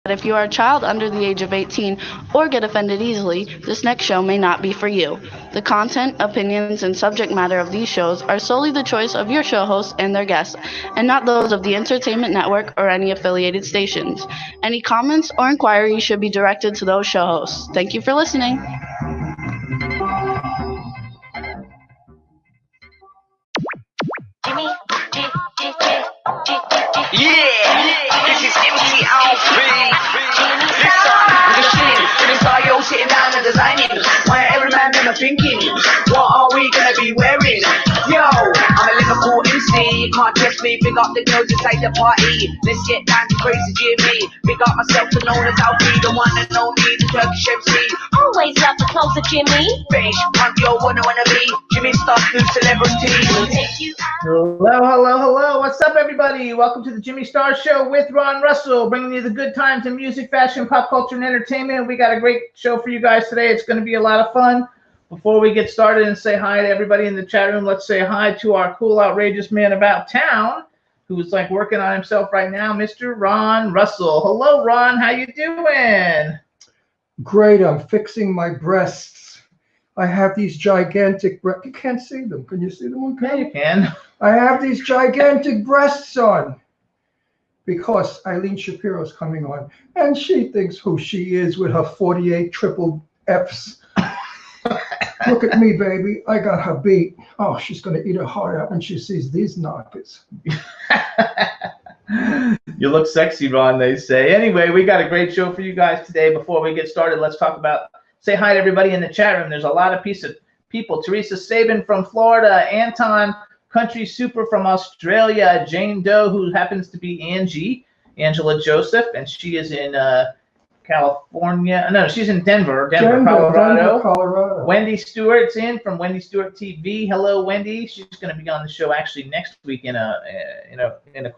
If you are a child under the age of 18 or get offended easily, this next show may not be for you. The content, opinions, and subject matter of these shows are solely the choice of your show hosts and their guests, and not those of the Entertainment Network or any affiliated stations. Any comments or inquiries should be directed to those show hosts. Thank you for listening. This is empty outfit. Listen, sitting down and designing. Why every man never thinking, what are we gonna be wearing? Yo, I'm a Liverpool MC. Can't test me. Big up the girls inside the party. Let's get down to crazy Jimmy. Big up myself to known as Alfie, the one that know me, the Turkish MC. Always love the clothes of Jimmy. Fish, punk, yo, wanna be Jimmy Star, new celebrity. Hello. What's up, everybody? Welcome to the Jimmy Star Show with Ron Russell, bringing you the good times in music, fashion, pop culture, and entertainment. We got a great show for you guys today. It's going to be a lot of fun. Before we get started and say hi to everybody in the chat room, let's say hi to our cool, outrageous man about town, who's like working on himself right now, Mr. Ron Russell. Hello, Ron. How you doing? Great. I'm fixing my breasts. I have these gigantic breasts. You can't see them. Can you see them on camera? Yeah, you can. I have these gigantic breasts on because Eileen Shapiro is coming on, and she thinks who she is with her 48 triple Fs. Look at me, baby. I got her beat. Oh, she's going to eat her heart out when she sees these knockers. You look sexy, Ron, they say. Anyway, we got a great show for you guys today. Before we get started, let's talk about, say hi to everybody in the chat room. There's a lot of people. Teresa Sabin from Florida, Anton Country Super from Australia, Jane Doe, who happens to be Angela Joseph, and she is in California. No, she's in Denver, Colorado. Wendy Stewart's in from Wendy Stewart TV. Hello, Wendy. She's going to be on the show actually next week in a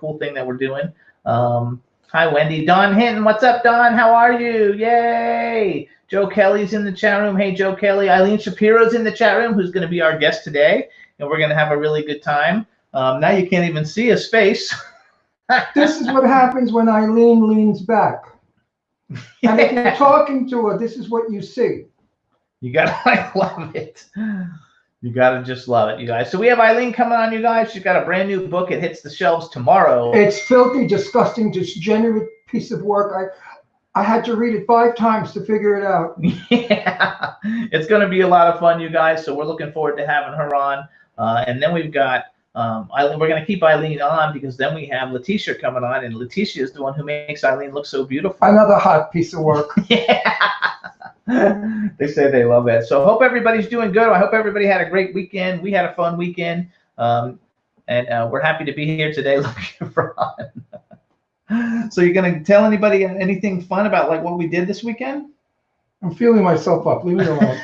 cool thing that we're doing. Hi, Wendy. Don Hinton, what's up, Don? How are you? Yay! Joe Kelly's in the chat room. Hey, Joe Kelly. Eileen Shapiro's in the chat room, who's going to be our guest today, and we're going to have a really good time. Now you can't even see his face. This is what happens when Eileen leans back. And if you're talking to her, this is what you see. You gotta love it. You gotta just love it, you guys. So we have Eileen coming on, you guys. She's got a brand new book. It hits the shelves tomorrow. It's filthy, disgusting, degenerate piece of work. I had to read it 5 times to figure it out. Yeah, it's gonna be a lot of fun, you guys. So we're looking forward to having her on. And then we've got Eileen. We're gonna keep Eileen on because then we have Letitia coming on, and Letitia is the one who makes Eileen look so beautiful. Another hot piece of work. Yeah. They say they love it. So hope everybody's doing good. I hope everybody had a great weekend. We had a fun weekend, and we're happy to be here today looking for fun. So you're gonna tell anybody anything fun about like what we did this weekend? I'm feeling myself up. Leave me alone.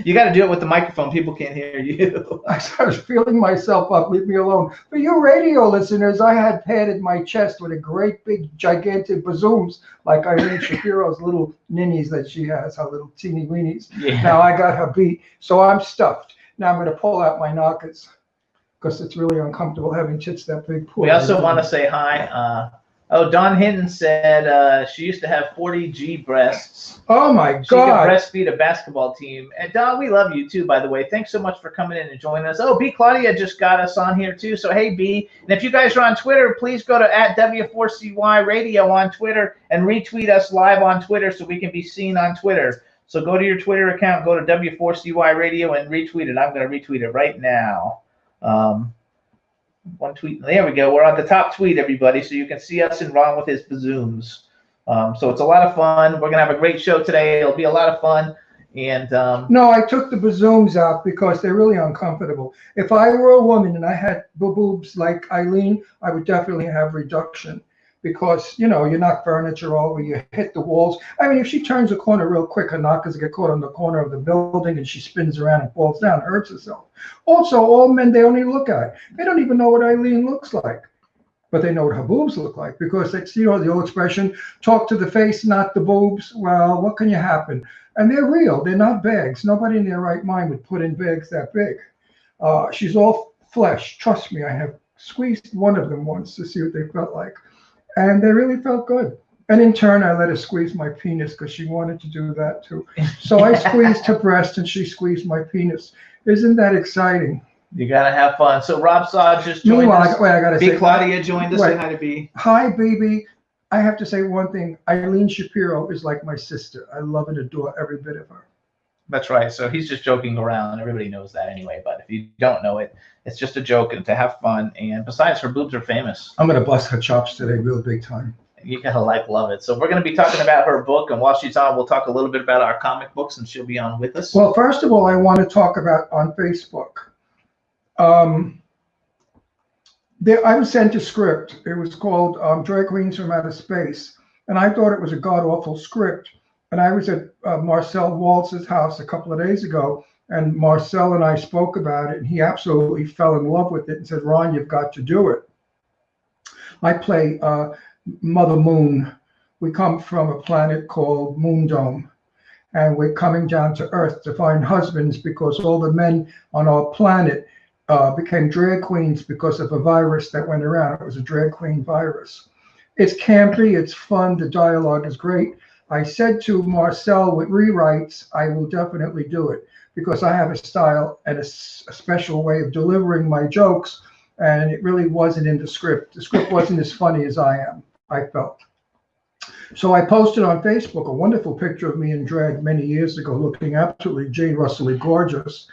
You got to do it with the microphone. People can't hear you. I started feeling myself up. Leave me alone. For you radio listeners, I had padded my chest with a great big gigantic bazooms like Eileen Shapiro's little ninnies that she has, her little teeny weenies. Yeah. Now I got her beat, so I'm stuffed. Now I'm going to pull out my knockers because it's really uncomfortable having tits that big. We also want to say hi. Don Hinton said she used to have 40G breasts. Oh, my God. She could breastfeed a basketball team. And, Don, we love you, too, by the way. Thanks so much for coming in and joining us. Oh, B. Claudia just got us on here, too. So, hey, B. And if you guys are on Twitter, please go to @W4CY Radio on Twitter and retweet us live on Twitter so we can be seen on Twitter. So go to your Twitter account, go to W4CY Radio and retweet it. I'm going to retweet it right now. One tweet. There we go. We're on the top tweet, everybody, so you can see us and Ron with his bazooms. So it's a lot of fun. We're going to have a great show today. It'll be a lot of fun. And no, I took the bazooms out because they're really uncomfortable. If I were a woman and I had boobs like Eileen, I would definitely have reduction because, you know, you knock furniture over, you hit the walls. I mean, if she turns a corner real quick, her knockers get caught on the corner of the building and she spins around and falls down, hurts herself. Also, all men, they only look at. They don't even know what Eileen looks like, but they know what her boobs look like because it's, you know, the old expression, talk to the face, not the boobs. Well, what can you happen? And they're real. They're not bags. Nobody in their right mind would put in bags that big. She's all flesh. Trust me, I have squeezed one of them once to see what they felt like. And they really felt good. And in turn, I let her squeeze my penis because she wanted to do that too. So I squeezed her breast and she squeezed my penis. Isn't that exciting? You gotta have fun. So Rob Saw just joined Meanwhile, us. I gotta B. say, Claudia joined us. Wait. Say hi to B. Hi, baby. I have to say one thing. Eileen Shapiro is like my sister. I love and adore every bit of her. That's right. So he's just joking around. Everybody knows that anyway. But if you don't know it, it's just a joke and to have fun. And besides, her boobs are famous. I'm gonna bust her chops today, real big time. You gotta love it. So we're gonna be talking about her book, and while she's on, we'll talk a little bit about our comic books, and she'll be on with us. Well, first of all, I want to talk about on Facebook. I was sent a script. It was called Drag Queens from Outer Space. And I thought it was a god-awful script. And I was at Marcel Waltz's house a couple of days ago, and Marcel and I spoke about it, and he absolutely fell in love with it and said, Ron, you've got to do it. I play Mother Moon. We come from a planet called Moondome, and we're coming down to Earth to find husbands because all the men on our planet became drag queens because of a virus that went around. It was a drag queen virus. It's campy, it's fun, the dialogue is great. I said to Marcel with rewrites, I will definitely do it because I have a style and a special way of delivering my jokes, and it really wasn't in the script. The script wasn't as funny as I felt. So I posted on Facebook a wonderful picture of me in drag many years ago, looking absolutely Jane Russell-y gorgeous.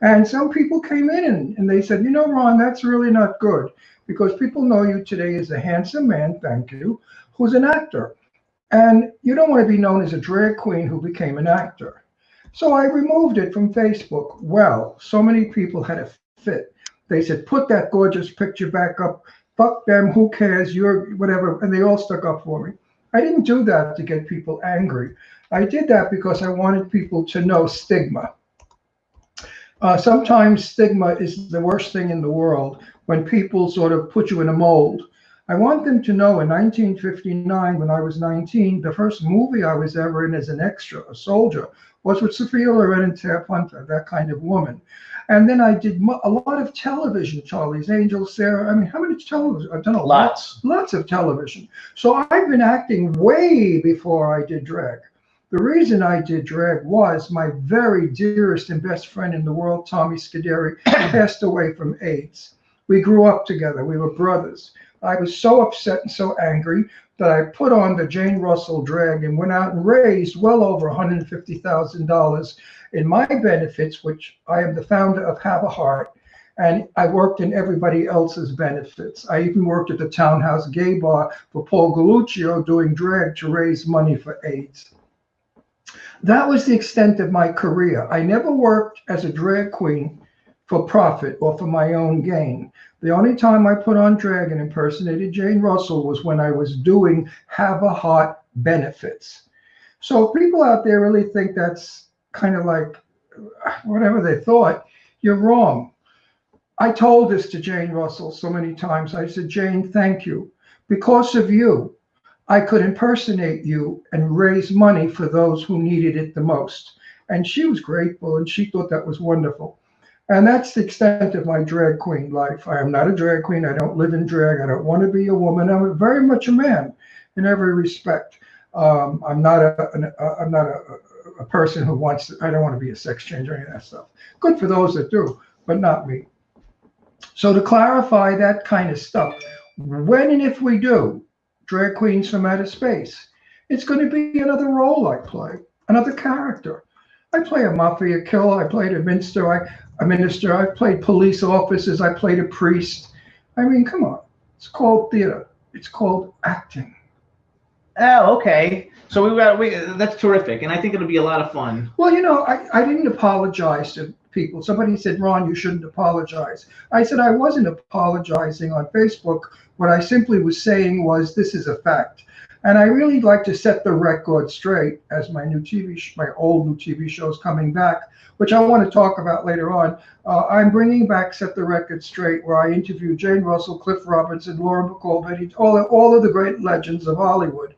And some people came in and they said, you know, Ron, that's really not good because people know you today as a handsome man, thank you, who's an actor. And you don't want to be known as a drag queen who became an actor. So I removed it from Facebook. Well, so many people had a fit. They said, put that gorgeous picture back up. Fuck them, who cares, you're whatever. And they all stuck up for me. I didn't do that to get people angry. I did that because I wanted people to know stigma. Sometimes stigma is the worst thing in the world when people sort of put you in a mold. I want them to know in 1959, when I was 19, the first movie I was ever in as an extra, a soldier, was with Sophia Loren and Tab Hunter, that kind of woman. And then I did a lot of television, Charlie's Angels, Sarah. I mean, how many television? I've done lots of television. So I've been acting way before I did drag. The reason I did drag was my very dearest and best friend in the world, Tommy Scuderi, passed away from AIDS. We grew up together. We were brothers. I was so upset and so angry that I put on the Jane Russell drag and went out and raised well over $150,000 in my benefits, which I am the founder of Have a Heart. And I worked in everybody else's benefits. I even worked at the Townhouse Gay Bar for Paul Galluccio doing drag to raise money for AIDS. That was the extent of my career. I never worked as a drag queen for profit or for my own gain. The only time I put on drag and impersonated Jane Russell was when I was doing Have a Heart benefits. So if people out there really think that's kind of like whatever they thought, you're wrong. I told this to Jane Russell so many times. I said, Jane, thank you. Because of you, I could impersonate you and raise money for those who needed it the most. And she was grateful and she thought that was wonderful. And that's the extent of my drag queen life. I am not a drag queen. I don't live in drag. I don't want to be a woman. I'm very much a man in every respect. I'm not a person who wants to, I don't want to be a sex change or any of that stuff. Good for those that do, but not me. So to clarify that kind of stuff, when and if we do Drag Queens from Outer Space, it's going to be another role I play, another character. I play a mafia killer. I played a minister. I played police officers. I played a priest. I mean, come on. It's called theater. It's called acting. Oh, okay. So that's terrific, and I think it'll be a lot of fun. Well, you know, I didn't apologize to people. Somebody said, Ron, you shouldn't apologize. I said I wasn't apologizing on Facebook. What I simply was saying was this is a fact. And I really like to set the record straight as my old new TV show is coming back, which I want to talk about later on. I'm bringing back Set the Record Straight, where I interview Jane Russell, Cliff Robertson, Laura Bacall, all of the great legends of Hollywood.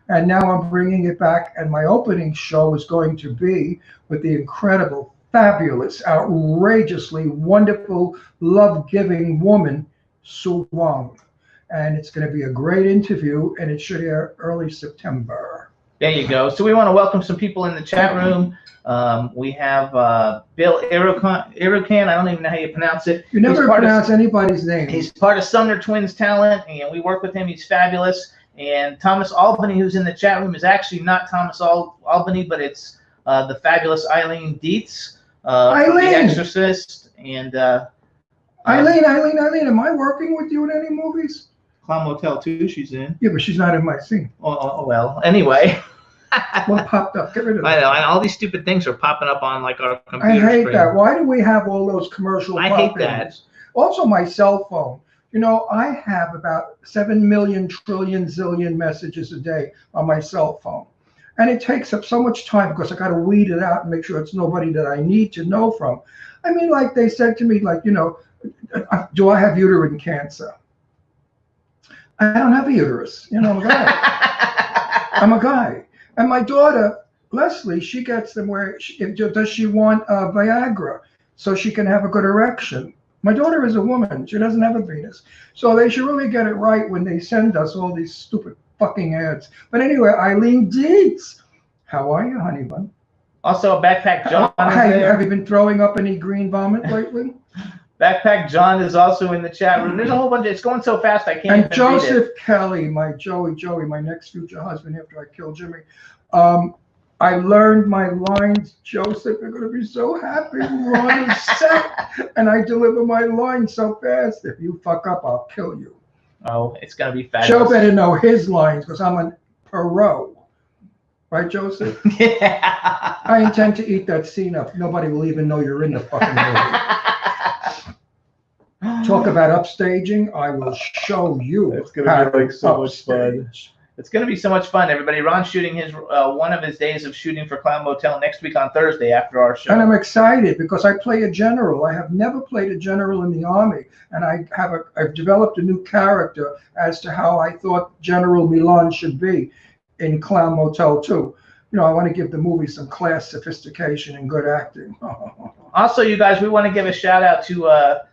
And now I'm bringing it back, and my opening show is going to be with the incredible, fabulous, outrageously wonderful, love-giving woman, Sue Wong. and it's going to be a great interview, and it should air early September. There you go. So we want to welcome some people in the chat room. We have Bill Irukan. I don't even know how you pronounce it. You never pronounce anybody's name. He's part of Sumner Twins Talent, and we work with him. He's fabulous. And Thomas Albany, who's in the chat room, is actually not Thomas Albany, but it's the fabulous Eileen Dietz, from The Exorcist. And Eileen, am I working with you in any movies? Clown Motel 2, she's in. Yeah, but she's not in my scene. Oh well. Anyway. What popped up? Get rid of it. I know, and all these stupid things are popping up on like our computer I hate screen. that. Why do we have all those commercial I hate that. Also, my cell phone. You know, I have about 7 million trillion zillion messages a day on my cell phone. And it takes up so much time because I got to weed it out and make sure it's nobody that I need to know from. I mean, like they said to me, like, you know, do I have uterine cancer? I don't have a uterus. You know, I'm a guy. I'm a guy. And my daughter, Leslie, she gets them where, does she want Viagra so she can have a good erection? My daughter is a woman. She doesn't have a penis. So they should really get it right when they send us all these stupid fucking ads. But anyway, Eileen Dietz, how are you, honey bun? Also, Backpack John is Have there. you been throwing up any green vomit lately? Backpack John is also in the chat room. There's a whole bunch. It's going so fast I can't even And Joseph read it. Kelly, my Joey, my next future husband after I kill Jimmy. I learned my lines, Joseph. You're going to be so happy. Ron is set. And I deliver my lines so fast. If you fuck up, I'll kill you. Oh, it's going to be fabulous. Joe better know his lines because I'm an pro. Right, Joseph? Yeah. I intend to eat that scene up. Nobody will even know you're in the fucking movie. Talk about upstaging. I will show you. It's going to be like so much upstage. fun. It's going to be so much fun, everybody. Ron's shooting his one of his days of shooting for Clown Motel next week on Thursday after our show. And I'm excited because I play a general. I have never played a general in the Army, and I've developed a new character as to how I thought General Milan should be in Clown Motel 2. You know, I want to give the movie some class, sophistication, and good acting. Also, you guys, we want to give a shout out to a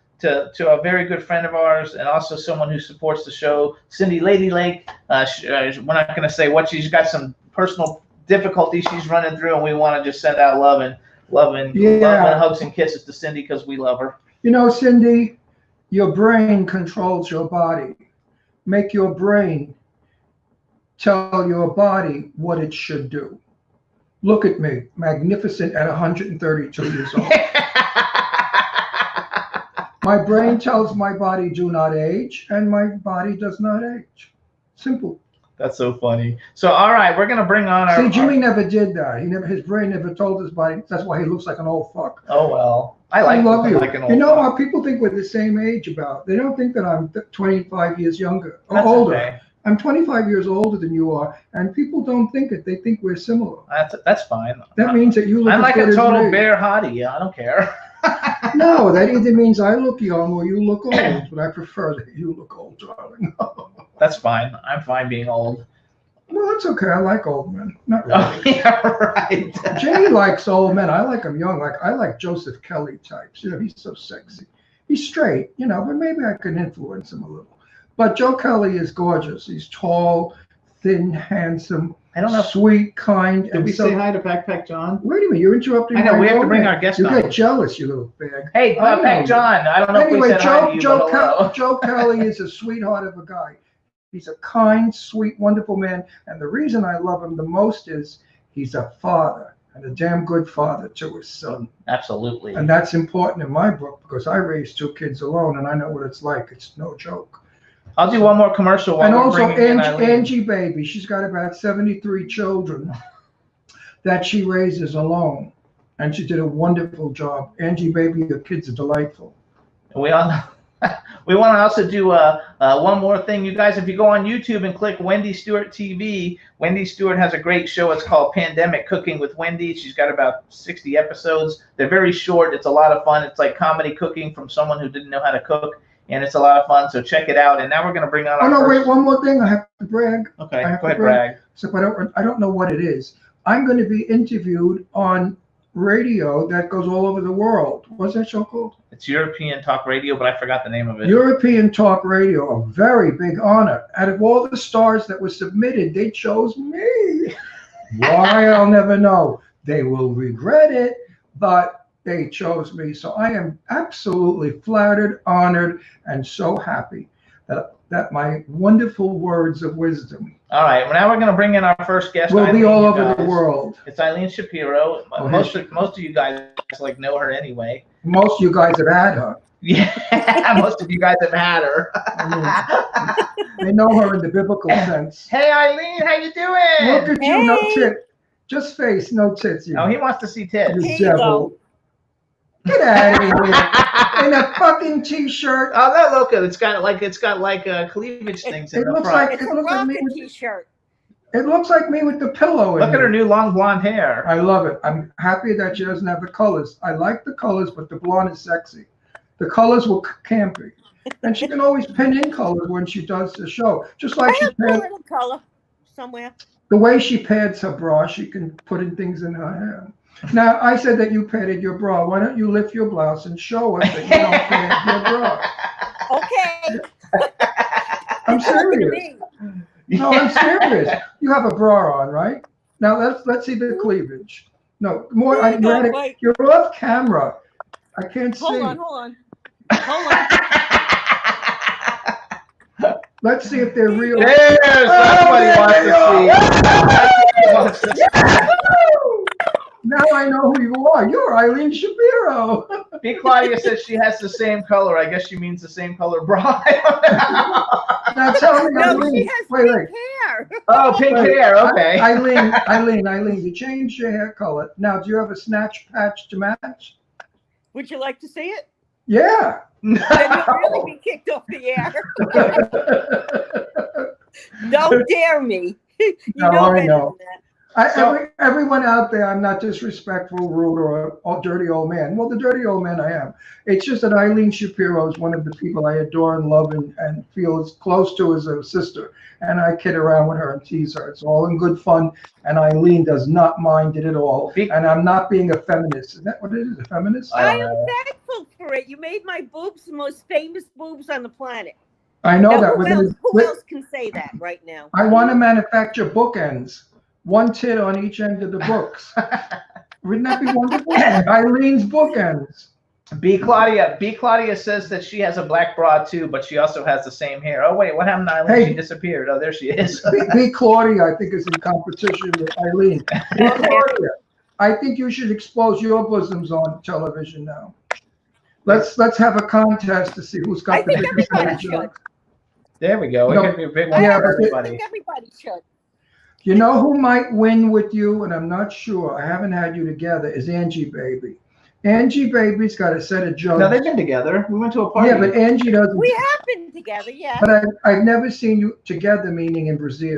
very good friend of ours and also someone who supports the show, Cindy Lady Lake. We're not going to say what she's got, some personal difficulties she's running through, and we want to just send out love and hugs and kisses to Cindy because we love her. You know, Cindy, your brain controls your body. Make your brain tell your body what it should do. Look at me, magnificent at 132 years old. My brain tells my body do not age, and my body does not age. Simple. That's so funny. So, all right, we're going to bring on our... See, Jimmy never did that. His brain never told his body. That's why he looks like an old fuck. Oh, well. I love you. like an old you know fuck. how people think we're the same age about. They don't think that I'm 25 years younger or That's older. okay. I'm 25 years older than you are, and people don't think it. They think we're similar. That's fine. That means that you look I'm as like good a as total me. bear hottie. I don't care. No, that either means I look young or you look old, but I prefer that you look old, darling. That's fine. I'm fine being old. Well, that's okay. I like old men. Not really. Oh, yeah, right. Jimmy likes old men. I like them young. I like Joseph Kelly types. You know, he's so sexy. He's straight, you know, but maybe I can influence him a little. But Joe Kelly is gorgeous. He's tall, thin, handsome, I don't know. sweet, kind. Did and we so, say hi to Backpack John? Wait a minute, you're interrupting. I know, my we have to bring moment. our guest You on. get jealous, you little bag. Hey, I know Backpack you. John. I don't know if we Anyway, said hi to you, but hello. Joe Kelly is a sweetheart of a guy. He's a kind, sweet, wonderful man. And the reason I love him the most is he's a father, and a damn good father to his son. Absolutely. And that's important in my book because I raised 2 kids alone, and I know what it's like. It's no joke. I'll do one more commercial while And we're also bringing in Eileen. Angie Baby, she's got about 73 children that she raises alone. And she did a wonderful job. Angie Baby, your kids are delightful. We want to also do one more thing. You guys, if you go on YouTube and click Wendy Stewart TV, Wendy Stewart has a great show. It's called Pandemic Cooking with Wendy. She's got about 60 episodes. They're very short. It's a lot of fun. It's like comedy cooking from someone who didn't know how to cook. And it's a lot of fun, so check it out. And now we're going to bring on our Wait, one more thing. I have to brag. Okay, I have go to ahead, brag. So I don't know what it is. I'm going to be interviewed on radio that goes all over the world. What's that show called? It's European Talk Radio, but I forgot the name of it. European Talk Radio, a very big honor. Out of all the stars that were submitted, they chose me. Why, I'll never know. They will regret it, but they chose me. So I am absolutely flattered, honored, and so happy that my wonderful words of wisdom All right, well, now we're going to bring in our first guest. will be Eileen, all you over the guys. world. It's Eileen Shapiro. Oh, most of you guys like know her anyway. Most of you guys have had her. Yeah, most of you guys have had her. They know her in the biblical sense. Hey, Eileen, how you doing? Look at you, no tit. Just face, no tits. You. Oh, he wants to see tits. You Here you devil. go. Get out of here. In a fucking t-shirt. Oh, that look good. It's got like cleavage things in It the looks front. like It's it a looks like me rocket with, t-shirt. it looks like me with the pillow in Look at her it. new long blonde hair. I love it. I'm happy that she doesn't have the colors. I like the colors, but the blonde is sexy. The colors were campy. And she can always pin in colors when she does the show. Just like I she have a pads, little color somewhere. the way she pads her bra, she can put in things in her hair. Now, I said that you padded your bra. Why don't you lift your blouse and show us that you don't pad your bra? Okay. I'm Look at serious. me. No, I'm serious. You have a bra on, right? Now let's see the cleavage. No, more. There you go, wait. You're off camera. I can't see. Hold on. Hold on. Let's see if they're real. There's somebody there wants to see. Now I know who you are. You're Eileen Shapiro. B. Claudia says she has the same color. I guess she means the same color bra. Now tell me, No, Eileen. she has wait. pink hair. Oh, pink Wait. hair. Okay. Eileen, you changed your hair color. Now, do you have a snatch patch to match? Would you like to see it? Yeah. Then you'll really be kicked off the air. Don't dare me. You No, know I better know. than that. Everyone out there, I'm not disrespectful, rude, or a dirty old man. Well, the dirty old man I am. It's just that Eileen Shapiro is one of the people I adore and love and feel as close to as a sister. And I kid around with her and tease her. It's all in good fun. And Eileen does not mind it at all. And I'm not being a feminist. Is that what it is, a feminist? I am thankful for it. You made my boobs the most famous boobs on the planet. I know Now, that. who else can say that right now? I want to manufacture bookends. One tit on each end of the books. Wouldn't that be wonderful? Eileen's bookends. B. Claudia says that she has a black bra too, but she also has the same hair. Oh wait, what happened to Eileen? Hey. She disappeared. Oh, there she is. B. Claudia, I think, is in competition with Eileen. B. Claudia, I think you should expose your bosoms on television now. Let's have a contest to see who's got I the think biggest everybody head. should. There we go. No. It could be a big one Yeah, for but- I everybody. think everybody should. You know who might win with you, and I'm not sure. I haven't had you together. Is Angie Baby. Angie Baby's got a set of jugs. No, they've been together. We went to a party. Yeah, but Angie doesn't. We have been together, yeah. But I've never seen you together, meaning in Brazil.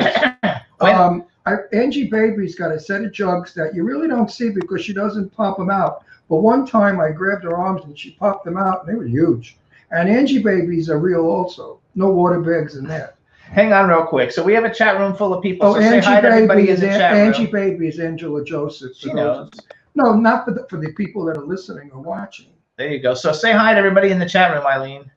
Angie Baby's got a set of jugs that you really don't see because she doesn't pop them out. But one time I grabbed her arms and she popped them out, and they were huge. And Angie Babies are real also. No water bags in there. Hang on real quick. So we have a chat room full of people. Oh, So say Angie hi to everybody Baby in is the chat Angie room. Baby is Angela Joseph. She knows. No, not for the people that are listening or watching. There you go. So say hi to everybody in the chat room, Eileen.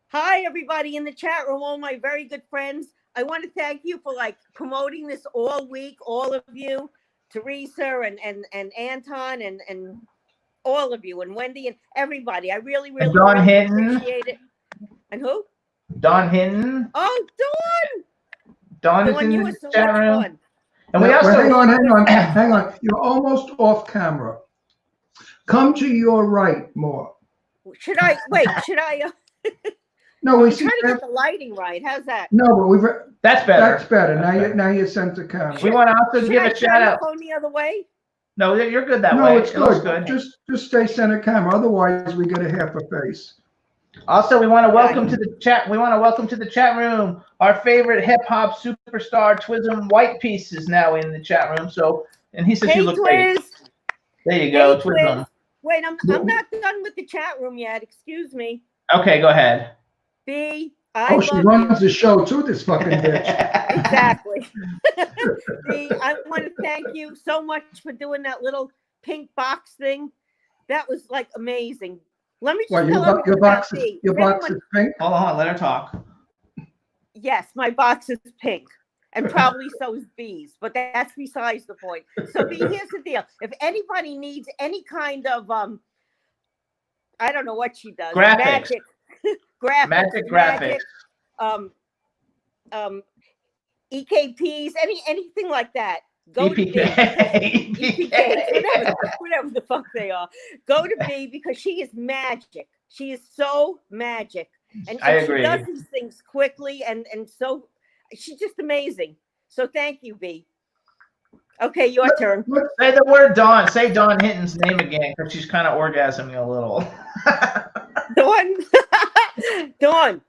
Hi, everybody in the chat room, all my very good friends. I want to thank you for promoting this all week, all of you, Teresa and Anton and all of you and Wendy and everybody. I really, really, Dawn really Hinton. appreciate it. And who? Dawn Hinton. Oh, Dawn is Dawn, in you were the so chat much room. fun. And we Now, also hang on. You're almost off camera. Come to your right more. Should I wait? Should I? No, we I'm see. trying to get the lighting right. How's that? No, but we've. that's better. That's better. That's Now better. you center camera. We want to also Should give I a turn shout the out. phone the other way? No, you're good that No, way. it's It looks good. good. Just stay center camera. Otherwise, we get a half a face. Also, we want to welcome to the chat. We want to welcome to the chat room our favorite hip hop superstar Twism White Piece is now in the chat room. So, and he says Hey, you look great. Twiz. There you go, Hey, Twism. Twiz. Wait, I'm not done with the chat room yet. Excuse me. Okay, go ahead. B, I Oh, she love runs you. the show too, this fucking bitch. Exactly. B, I want to thank you so much for doing that little pink box thing. That was like amazing. Let me just Well, tell everyone your about box is me. your If box anyone- is pink. Hold on, let her talk. Yes, my box is pink. And probably so is B's, but that's besides the point. So B, here's the deal. If anybody needs any kind of I don't know what she does. Graphics. Magic. Magic graphics. EKPs, anything like that. Go to B. EPK. EPK, whatever the fuck they are. Go to B because she is magic. She is so magic. And I agree. She does these things quickly and so she's just amazing. So thank you, B. Okay, your turn. Say the word Dawn. Say Dawn Hinton's name again because she's kind of orgasming a little. Dawn.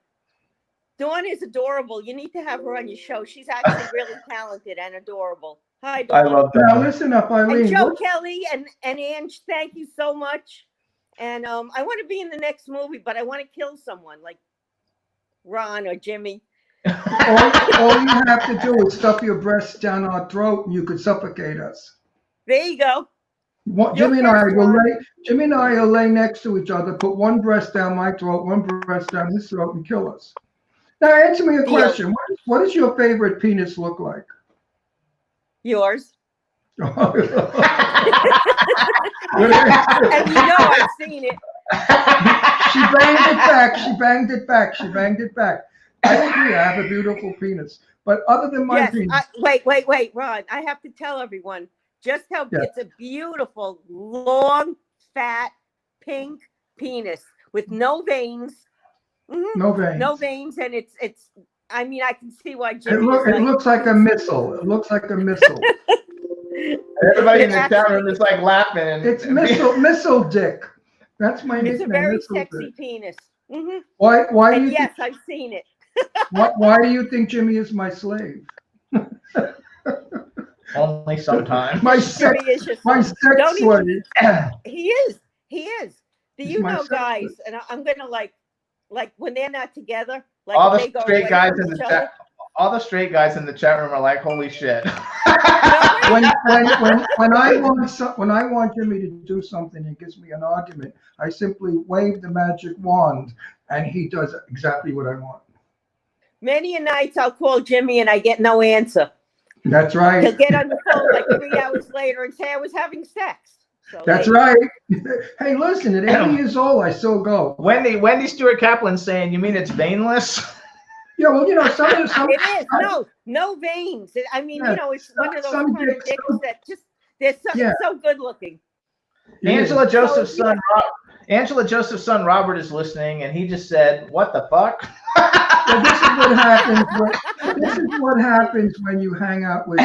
Dawn is adorable. You need to have her on your show. She's actually really talented and adorable. Hi, Dawn. I love Now that. listen up, Eileen. And Joe Kelly and Ange, thank you so much. And I want to be in the next movie, but I want to kill someone like Ron or Jimmy. all you have to do is stuff your breasts down our throat, and you could suffocate us. There you go. Jimmy and I will lay next to each other, put one breast down my throat, one breast down his throat, and kill us. Now, answer me a question. What does your favorite penis look like? Yours. Good And you know I've seen it. She banged it back. She banged it back. She banged it back. I agree. I have a beautiful penis. But other than my penis. Wait, Ron. I have to tell everyone just how it's a beautiful, long, fat, pink penis with no veins. Mm-hmm. No veins. No veins. And it's I mean, I can see why Jimmy it looks like a missile. It looks like a missile. Everybody in the chat room is like laughing. And, it's missile dick. That's my nickname. It's a very missile sexy dick. penis. Mm-hmm. Why do you yes, I've seen it. why do you think Jimmy is my slave? Only sometimes. My sex slave. He is. Do you know, guys? And I'm gonna like when they're not together. Like all the they go straight guys in the chat. chat. All the straight guys in the chat room are like, "Holy shit!" when I want Jimmy to do something and gives me an argument, I simply wave the magic wand and he does exactly what I want. Many a nights I'll call Jimmy and I get no answer. That's right. He'll get on the phone like 3 hours later and say I was having sex. So that's right. Hey, listen, at 80 years old, I still go. Wendy Stewart Kaplan's saying, "You mean it's veinless?" Yeah, well, you know, some it is no veins. I mean, you know, it's one of those kind of dicks that just they're so good looking. Angela Joseph's son Robert is listening, and he just said, "What the fuck?" Well, this is what happens when you hang out with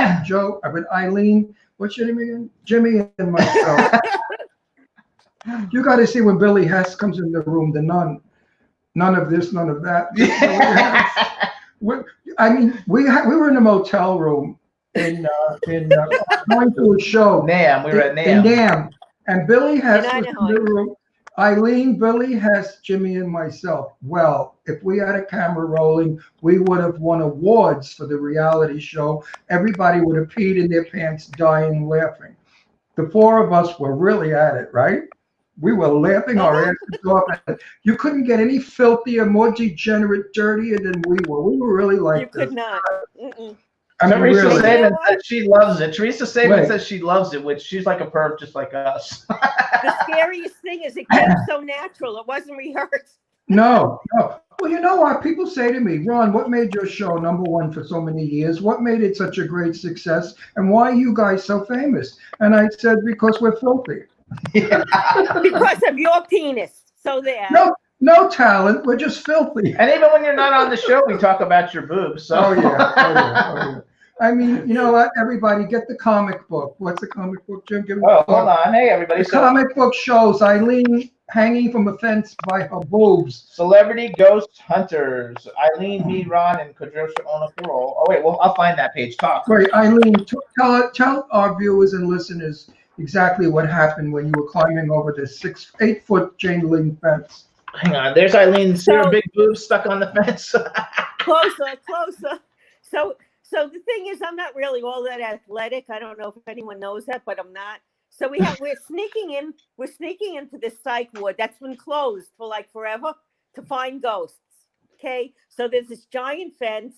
Eileen. What's your name again? Jimmy and myself. You got to see when Billy Hess comes in the room. The nun. None of this, none of that. I mean, we were in a motel room in going to a show. NAM. We were at NAM. In NAM. And Billy Hess was in the room. Eileen, Billy Hess, Jimmy, and myself. Well, if we had a camera rolling, we would have won awards for the reality show. Everybody would have peed in their pants, dying laughing. The four of us were really at it, right? We were laughing our asses off. You couldn't get any filthier, more degenerate, dirtier than we were. We were really like you could not. Mm-mm. I mean, Teresa really. Sabin says she loves it. Teresa Sabin says she loves it, which she's like a perv just like us. The scariest thing is it came so natural. It wasn't rehearsed. No. Well, you know what? People say to me, Ron, what made your show #1 for so many years? What made it such a great success? And why are you guys so famous? And I said, because we're filthy. Because of your penis. So there. No talent. We're just filthy. And even when you're not on the show, we talk about your boobs. So. Oh yeah. I mean, you know what? Everybody get the comic book. What's the comic book, Jim? Hold on. Hey, everybody. The comic book shows Eileen hanging from a fence by her boobs. Celebrity Ghost Hunters. Eileen, me, Ron, and Kadrosha on a parole. Oh, wait. Well, I'll find that page. Talk. Great. Eileen, tell our viewers and listeners exactly what happened when you were climbing over this 8-foot chain link fence. Hang on. There's Eileen. See her big boobs stuck on the fence? Closer. So the thing is, I'm not really all that athletic. I don't know if anyone knows that, but I'm not. So we're sneaking into this psych ward that's been closed for like forever to find ghosts. Okay, so there's this giant fence.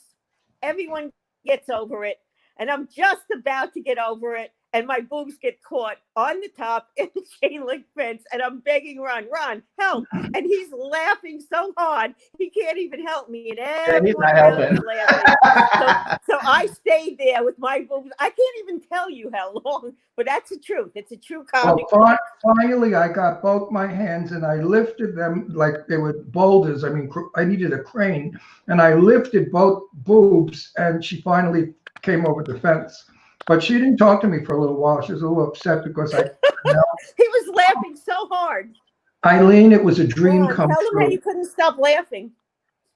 Everyone gets over it, and I'm just about to get over it, and my boobs get caught on the top in the chain link fence, and I'm begging Ron, help! And he's laughing so hard he can't even help me, and everyone around is laughing. So I stayed there with my boobs. I can't even tell you how long, but that's the truth. It's a true comedy. Well, finally, I got both my hands and I lifted them like they were boulders. I mean, I needed a crane, and I lifted both boobs, and she finally came over the fence. But she didn't talk to me for a little while. She was a little upset because He was laughing so hard. Eileen, it was a dream come true. Tell him that you couldn't stop laughing.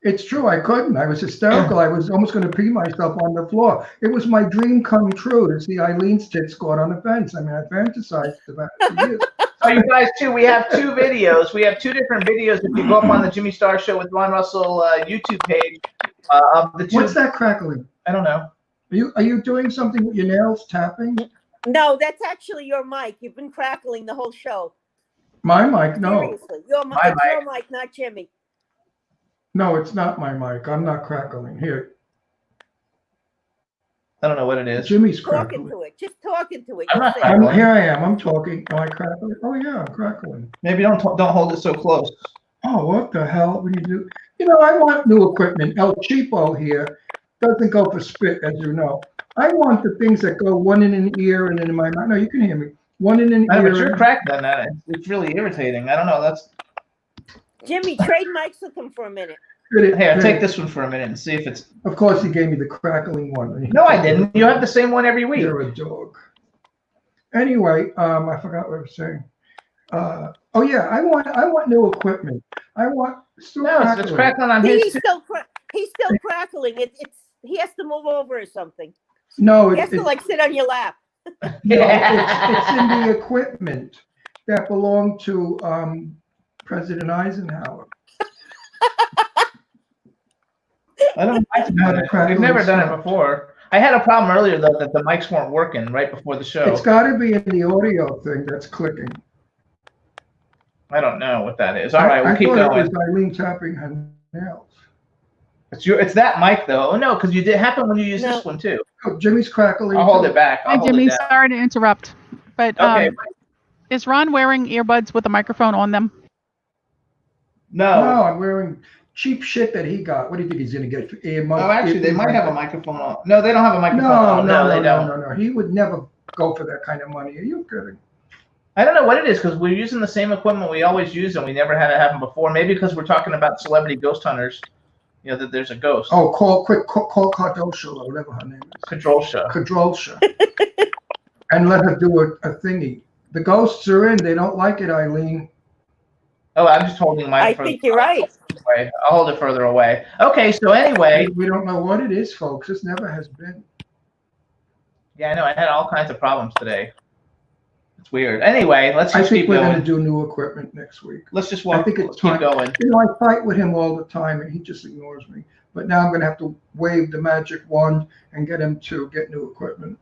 It's true. I couldn't. I was hysterical. I was almost going to pee myself on the floor. It was my dream come true to see Eileen's tits caught on the fence. I mean, I fantasized about it for years. Oh, you guys, too, we have two videos. We have two different videos. If you go up on the Jimmy Star Show with Ron Russell YouTube page, of the two. What's that crackling? I don't know. Are you doing something with your nails, tapping? No, that's actually your mic. You've been crackling the whole show. My mic? No. Seriously, your mic, not Jimmy. No, it's not my mic. I'm not crackling. Here. I don't know what it is. Jimmy's crackling. Talking to it. Just talking to it. Here I am. I'm talking. Am I crackling? Oh, yeah, I'm crackling. Maybe don't hold it so close. Oh, what the hell would you do? You know, I want new equipment. El Cheapo here doesn't go for spit, as you know. I want the things that go one in an ear and in my mouth. No, you can hear me. One in an ear. But you're cracked on that. It's really irritating. I don't know. That's Jimmy, trade mics with him for a minute. Here, take this one for a minute and see if it's. Of course, he gave me the crackling one. No, I didn't. You have the same one every week. You're a dog. Anyway, I forgot what I was saying. Oh yeah, I want new equipment. I want. It's crackling on his. He's still crackling. He has to move over or something. No, he has to like sit on your lap. No, it's in the equipment that belonged to President Eisenhower. I don't know. We've never done it before. I had a problem earlier though that the mics weren't working right before the show. It's got to be in the audio thing that's clicking. I don't know what that is. All right, we'll keep going. I thought it was Eileen tapping her nails. It's that mic though. Oh no, because you did happen when you used this one too. Oh, Jimmy's crackling. I'll hold it back. Hi, Jimmy. Sorry to interrupt, but okay. Is Ron wearing earbuds with a microphone on them? No. No, I'm wearing cheap shit that he got. What do you think he's going to get? Oh, actually, they might have a microphone on. No, they don't have a microphone on. No, they don't. No. He would never go for that kind of money. Are you kidding? I don't know what it is because we're using the same equipment we always use and we never had it happen before. Maybe because we're talking about celebrity ghost hunters. You know, that there's a ghost. Oh, call Cardosha or whatever her name is. Kadrolsha. And let her do a thingy. The ghosts are in. They don't like it, Eileen. Oh, I'm just holding mine. I think you're right. I'll hold it further away. Okay, so anyway. We don't know what it is, folks. This never has been. Yeah, I know. I had all kinds of problems today. It's weird. Anyway, let's just keep going. I think we're going to do new equipment next week. Let's just keep going. You know, I fight with him all the time, and he just ignores me. But now I'm going to have to wave the magic wand and get him to get new equipment.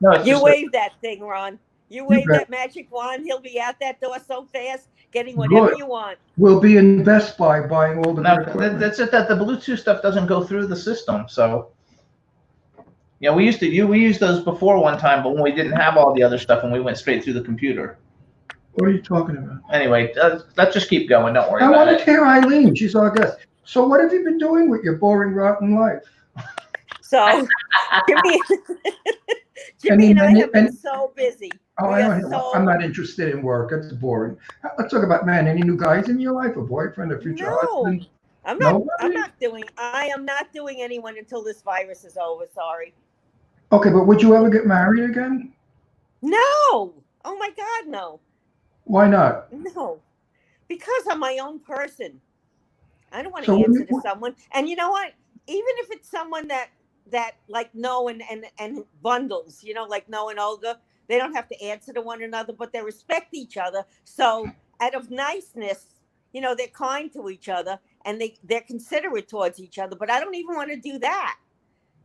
No, you wave that thing, Ron. You wave that magic wand. He'll be out that door so fast, getting whatever you want. We'll be in Best Buy buying all the good equipment. That's it. That the Bluetooth stuff doesn't go through the system, so. Yeah, we used those before one time, but when we didn't have all the other stuff and we went straight through the computer. What are you talking about? Anyway, let's just keep going. Don't worry about it. I want to hear Eileen. She's our guest. So what have you been doing with your boring, rotten life? So, Jimmy and I have been so busy. Oh, I'm not interested in work. That's boring. Let's talk about, man, any new guys in your life? A boyfriend, a future husband? I am not doing anyone until this virus is over. Sorry. Okay, but would you ever get married again? No. Oh my God, no. Why not? No, because I'm my own person. I don't want to answer to someone. And you know what? Even if it's someone that like Noah and bundles, you know, like Noah and Olga, they don't have to answer to one another, but they respect each other. So out of niceness, you know, they're kind to each other and they're considerate towards each other. But I don't even want to do that.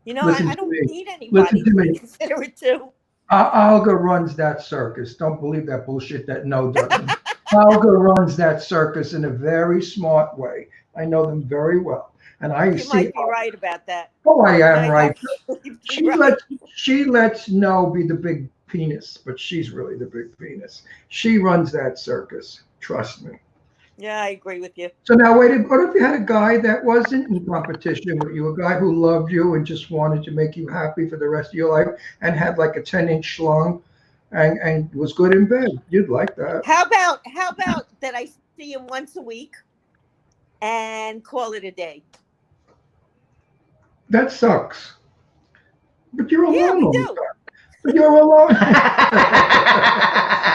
You know, I don't need anybody to be considerate to. Olga runs that circus. Don't believe that bullshit that No doesn't. Olga runs that circus in a very smart way. I know them very well. And I You see. might be right about that. Oh, I You am might right. actually be She right. lets No be the big penis, but she's really the big penis. She runs that circus. Trust me. Yeah, I agree with you. So now, wait, what if you had a guy that wasn't in competition with you, a guy who loved you and just wanted to make you happy for the rest of your life and had like a 10-inch schlong and was good in bed? You'd like that. How about that I see him once a week and call it a day? That sucks. But you're alone Yeah, we all the do. time. But you're alone.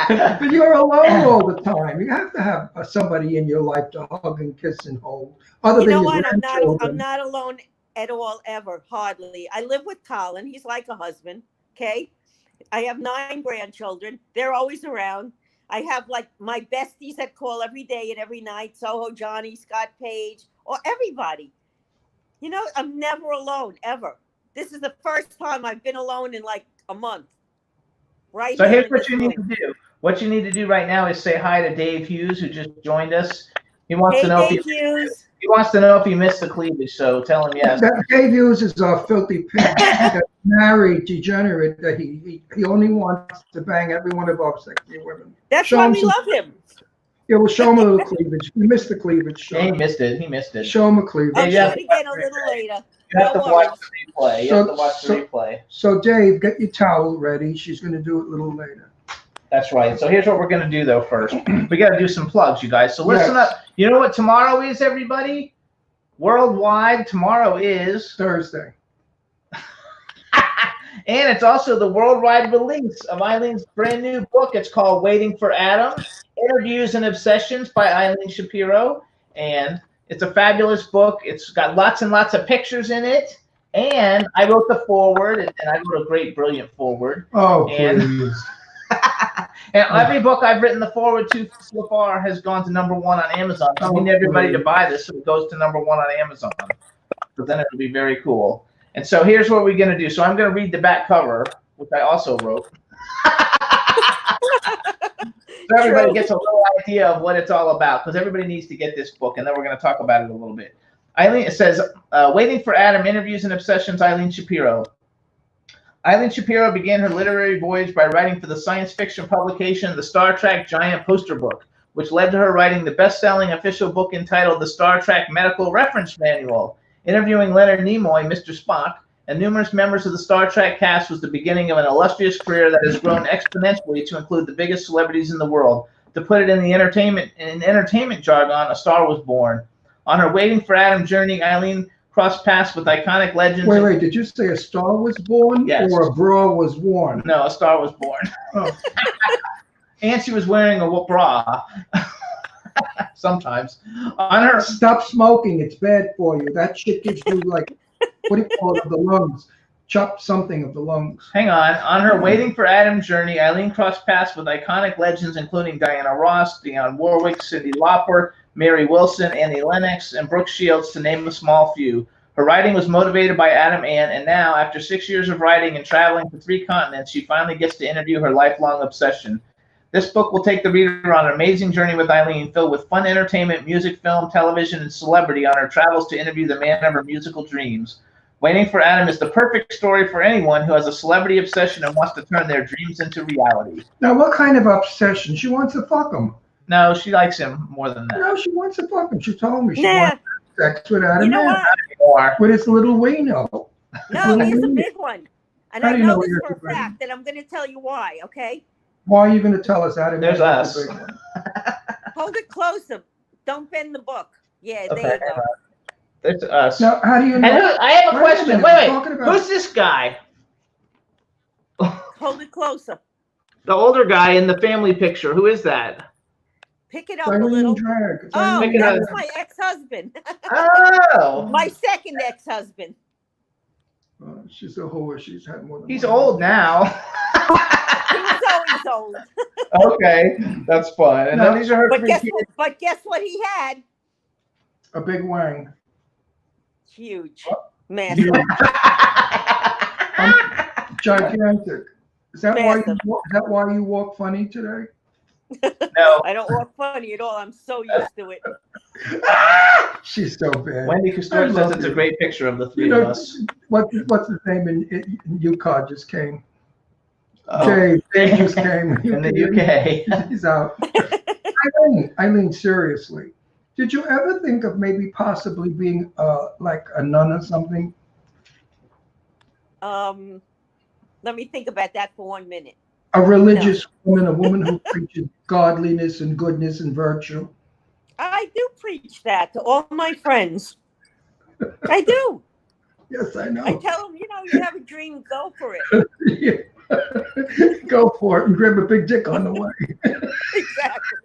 But you're alone all the time. You have to have somebody in your life to hug and kiss and hold. Other You than know your what? I'm grandchildren. not alone at all, ever, hardly. I live with Colin. He's like a husband. Okay. I have 9 grandchildren. They're always around. I have like my besties that call every day and every night. Soho, Johnny, Scott Page, or everybody. You know, I'm never alone, ever. This is the first time I've been alone in like a month. Right. So here here's in what this you need room. to do. What you need to do right now is say hi to Dave Hughes, who just joined us. He wants Hey, to know if Dave Hughes. he wants to know if he missed the cleavage. So tell him yes. That Dave Hughes is a filthy pig, that married degenerate that he only wants to bang every one of our sexy women. That's Show why him we some- love him. Yeah, we'll show him a little cleavage. You missed the cleavage. Yeah, he Show, missed it. He missed it. show him a cleavage. I'll Yeah. do it again a little later. You have No to watch worries. the replay. You have to watch the replay. So Dave, get your towel ready. She's going to do it a little later. That's right. So here's what we're going to do, though, first. We got to do some plugs, you guys. So listen Yes. up. You know what tomorrow is, everybody? Worldwide, tomorrow is. Thursday. And it's also the worldwide release of Eileen's brand new book. It's called Waiting for Adam, Interviews and Obsessions by Eileen Shapiro. And it's a fabulous book. It's got lots and lots of pictures in it. And I wrote the foreword, and I wrote a great, brilliant foreword. Oh, And- please. And every book I've written the foreword to so far has gone to #1 on Amazon. I need everybody to buy this so it goes to #1 on Amazon. But then it'll be very cool. And so here's what we're going to do. So I'm going to read the back cover, which I also wrote. So everybody gets a little idea of what it's all about, because everybody needs to get this book, and then we're going to talk about it a little bit. Eileen, it says, Waiting for Adam, Interviews and Obsessions, Eileen Shapiro. Eileen Shapiro began her literary voyage by writing for the science fiction publication The Star Trek Giant Poster Book, which led to her writing the best-selling official book entitled The Star Trek Medical Reference Manual. Interviewing Leonard Nimoy, Mr. Spock, and numerous members of the Star Trek cast was the beginning of an illustrious career that has grown exponentially to include the biggest celebrities in the world. To put it in entertainment jargon, a star was born. On her Waiting for Adam journey, Eileen crossed paths with iconic legends. Wait, did you say a star was born Yes. or a bra was worn? No, a star was born. Oh. And she was wearing a bra. Sometimes. On her Stop smoking. It's bad for you. That shit gives you like, what do you call it, the lungs. Chop something of the lungs. Hang on her Waiting for Adam journey, Eileen crossed paths with iconic legends including Diana Ross, Dionne Warwick, Cyndi Lauper, Mary Wilson, Annie Lennox, and Brooke Shields, to name a small few. Her writing was motivated by Adam Ann, and now, after 6 years of writing and traveling to 3 continents, she finally gets to interview her lifelong obsession. This book will take the reader on an amazing journey with Eileen, filled with fun entertainment, music, film, television, and celebrity on her travels to interview the man of her musical dreams. Waiting for Adam is the perfect story for anyone who has a celebrity obsession and wants to turn their dreams into reality. Now, what kind of obsession? She wants to fuck him. No, she likes him more than that. No, she wants to fuck him. She told me she Nah. wants sex with Adam You know Ann. what? More. With his little wiener. No, he's a big one. And How I do you know know this you're for a a big fact, and I'm going to tell you why, okay? Why are you going to tell us Adam There's Ann us. is a big one? Hold it closer. Don't bend the book. Yeah, Okay, there you go. There's us. Now, how do you And know? I have a Wait a question. minute, Wait, we're wait. talking about- Who's this guy? Hold it closer. The older guy in the family picture. Who is that? Pick it up a Eileen little. Drag. It's Oh, Eileen Pick it up. that's Drag. my ex-husband. Oh. My second ex-husband. She's a whore. She's had more than He's one. old now. He was always old. Okay, that's fun. And then these are her But 3 guess, kids. but guess what he had? A big wang. Huge. Massive. Gigantic. Is that why Massive. is that why you walk funny today? No. I don't walk funny at all. I'm so used to it. She's so bad. Wendy Custor says it's a great picture of the three of us. What's his name in UConn just came? Oh. Jay just came. In the UK. He's out. Eileen, seriously, did you ever think of maybe possibly being like a nun or something? Let me think about that for 1 minute. A religious woman, a woman who preaches godliness and goodness and virtue. I do preach that to all my friends. I do. Yes, I know. I tell them, you have a dream, go for it. Go for it and grab a big dick on the way. Exactly.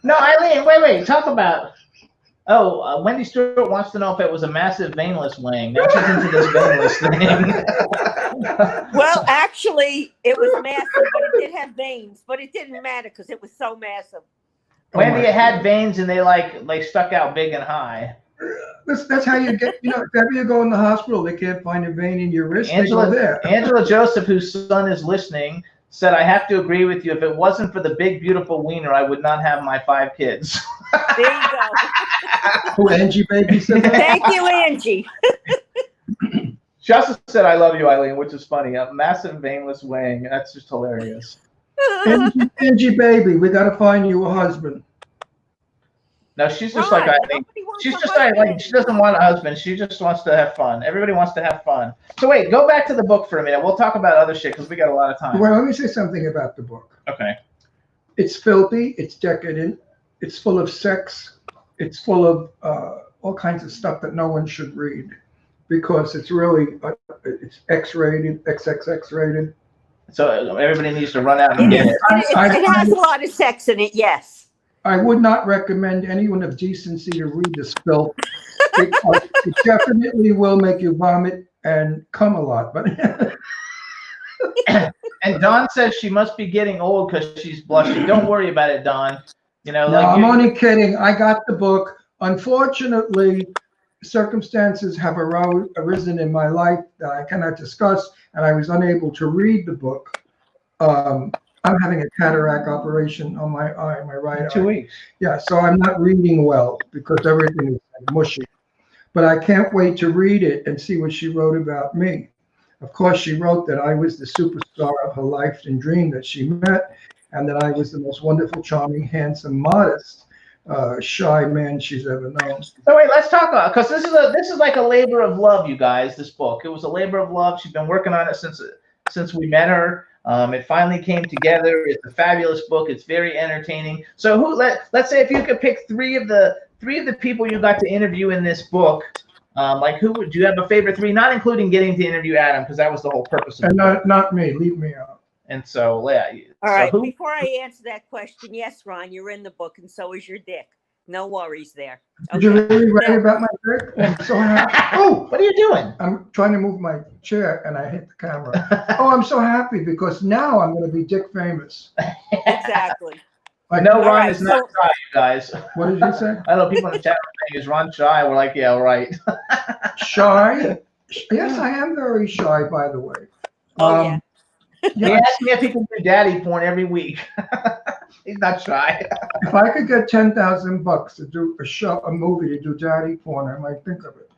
No, Eileen, wait. Talk about. Oh, Wendy Stewart wants to know if it was a massive veinless wang. Now she's into this veinless thing. Well, actually, it was massive, but it did have veins. But it didn't matter because it was so massive. Wendy, it had veins and they like stuck out big and high. That's how you get, if ever you go in the hospital, they can't find a vein in your wrist. Angela Joseph, whose son is listening, said, I have to agree with you. If it wasn't for the big, beautiful wiener, I would not have my 5 kids. There you go. Who, Angie Baby said that? Thank you, Angie. She also said, I love you, Eileen, which is funny. A massive veinless wang. That's just hilarious. Angie Baby, we got to find you a husband. No, she's just like Eileen. She's just like, she doesn't want a husband. She just wants to have fun. Everybody wants to have fun. So wait, go back to the book for a minute. We'll talk about other shit because we got a lot of time. Well, let me say something about the book. Okay. It's filthy. It's decadent. It's full of sex. It's full of all kinds of stuff that no one should read because it's really, it's X-rated, XXX-rated. So everybody needs to run out and get it. It has a lot of sex in it, yes. I would not recommend anyone of decency to read this filth because it definitely will make you vomit and come a lot. But and Dawn says she must be getting old because she's blushing. Don't worry about it, Dawn. No, I'm only kidding. I got the book. Unfortunately, circumstances have arisen in my life that I cannot discuss, and I was unable to read the book. I'm having a cataract operation on my eye, my right eye. 2 weeks. Yeah, so I'm not reading well because everything is mushy. But I can't wait to read it and see what she wrote about me. Of course, she wrote that I was the superstar of her life and dream that she met, and that I was the most wonderful, charming, handsome, modest, shy man she's ever known. So wait, let's talk about because this is like a labor of love, you guys. This book, it was a labor of love. She's been working on it since we met her. It finally came together. It's a fabulous book. It's very entertaining. So let's say if you could pick three of the people you got to interview in this book, like who would you have a favorite 3? Not including getting to interview Adam because that was the whole purpose of it. And not me. Leave me out. And so yeah. All right. Before I answer that question, yes, Ron, you're in the book, and so is your dick. No worries there. Okay. Did you really write about my dick? I'm so happy. Oh, what are you doing? I'm trying to move my chair and I hit the camera. Oh, I'm so happy because now I'm going to be dick famous. Exactly. No, Ron is not shy, you guys. What did you say? I don't know. People in the chat are saying, is Ron shy? We're like, yeah, right. Shy? Yes, I am very shy, by the way. Oh, yeah. He asked me if he can do daddy porn every week. He's not shy. If I could get $10,000 to do a movie to do daddy porn, I might think of it.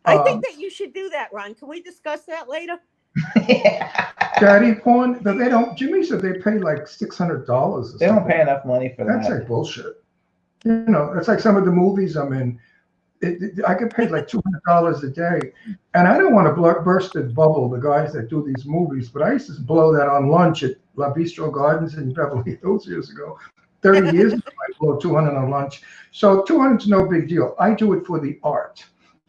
I think that you should do that, Ron. Can we discuss that later? Yeah. Daddy porn, but they don't. Jimmy said they pay like $600. They don't pay enough money for that. That's like bullshit. That's like some of the movies I'm in. I get paid like $200 a day, and I don't want to burst the bubble, the guys that do these movies, but I used to blow that on lunch at La Bistro Gardens in Beverly Hills years ago. 30 years ago, I blew $200 on lunch. So $200 is no big deal. I do it for the art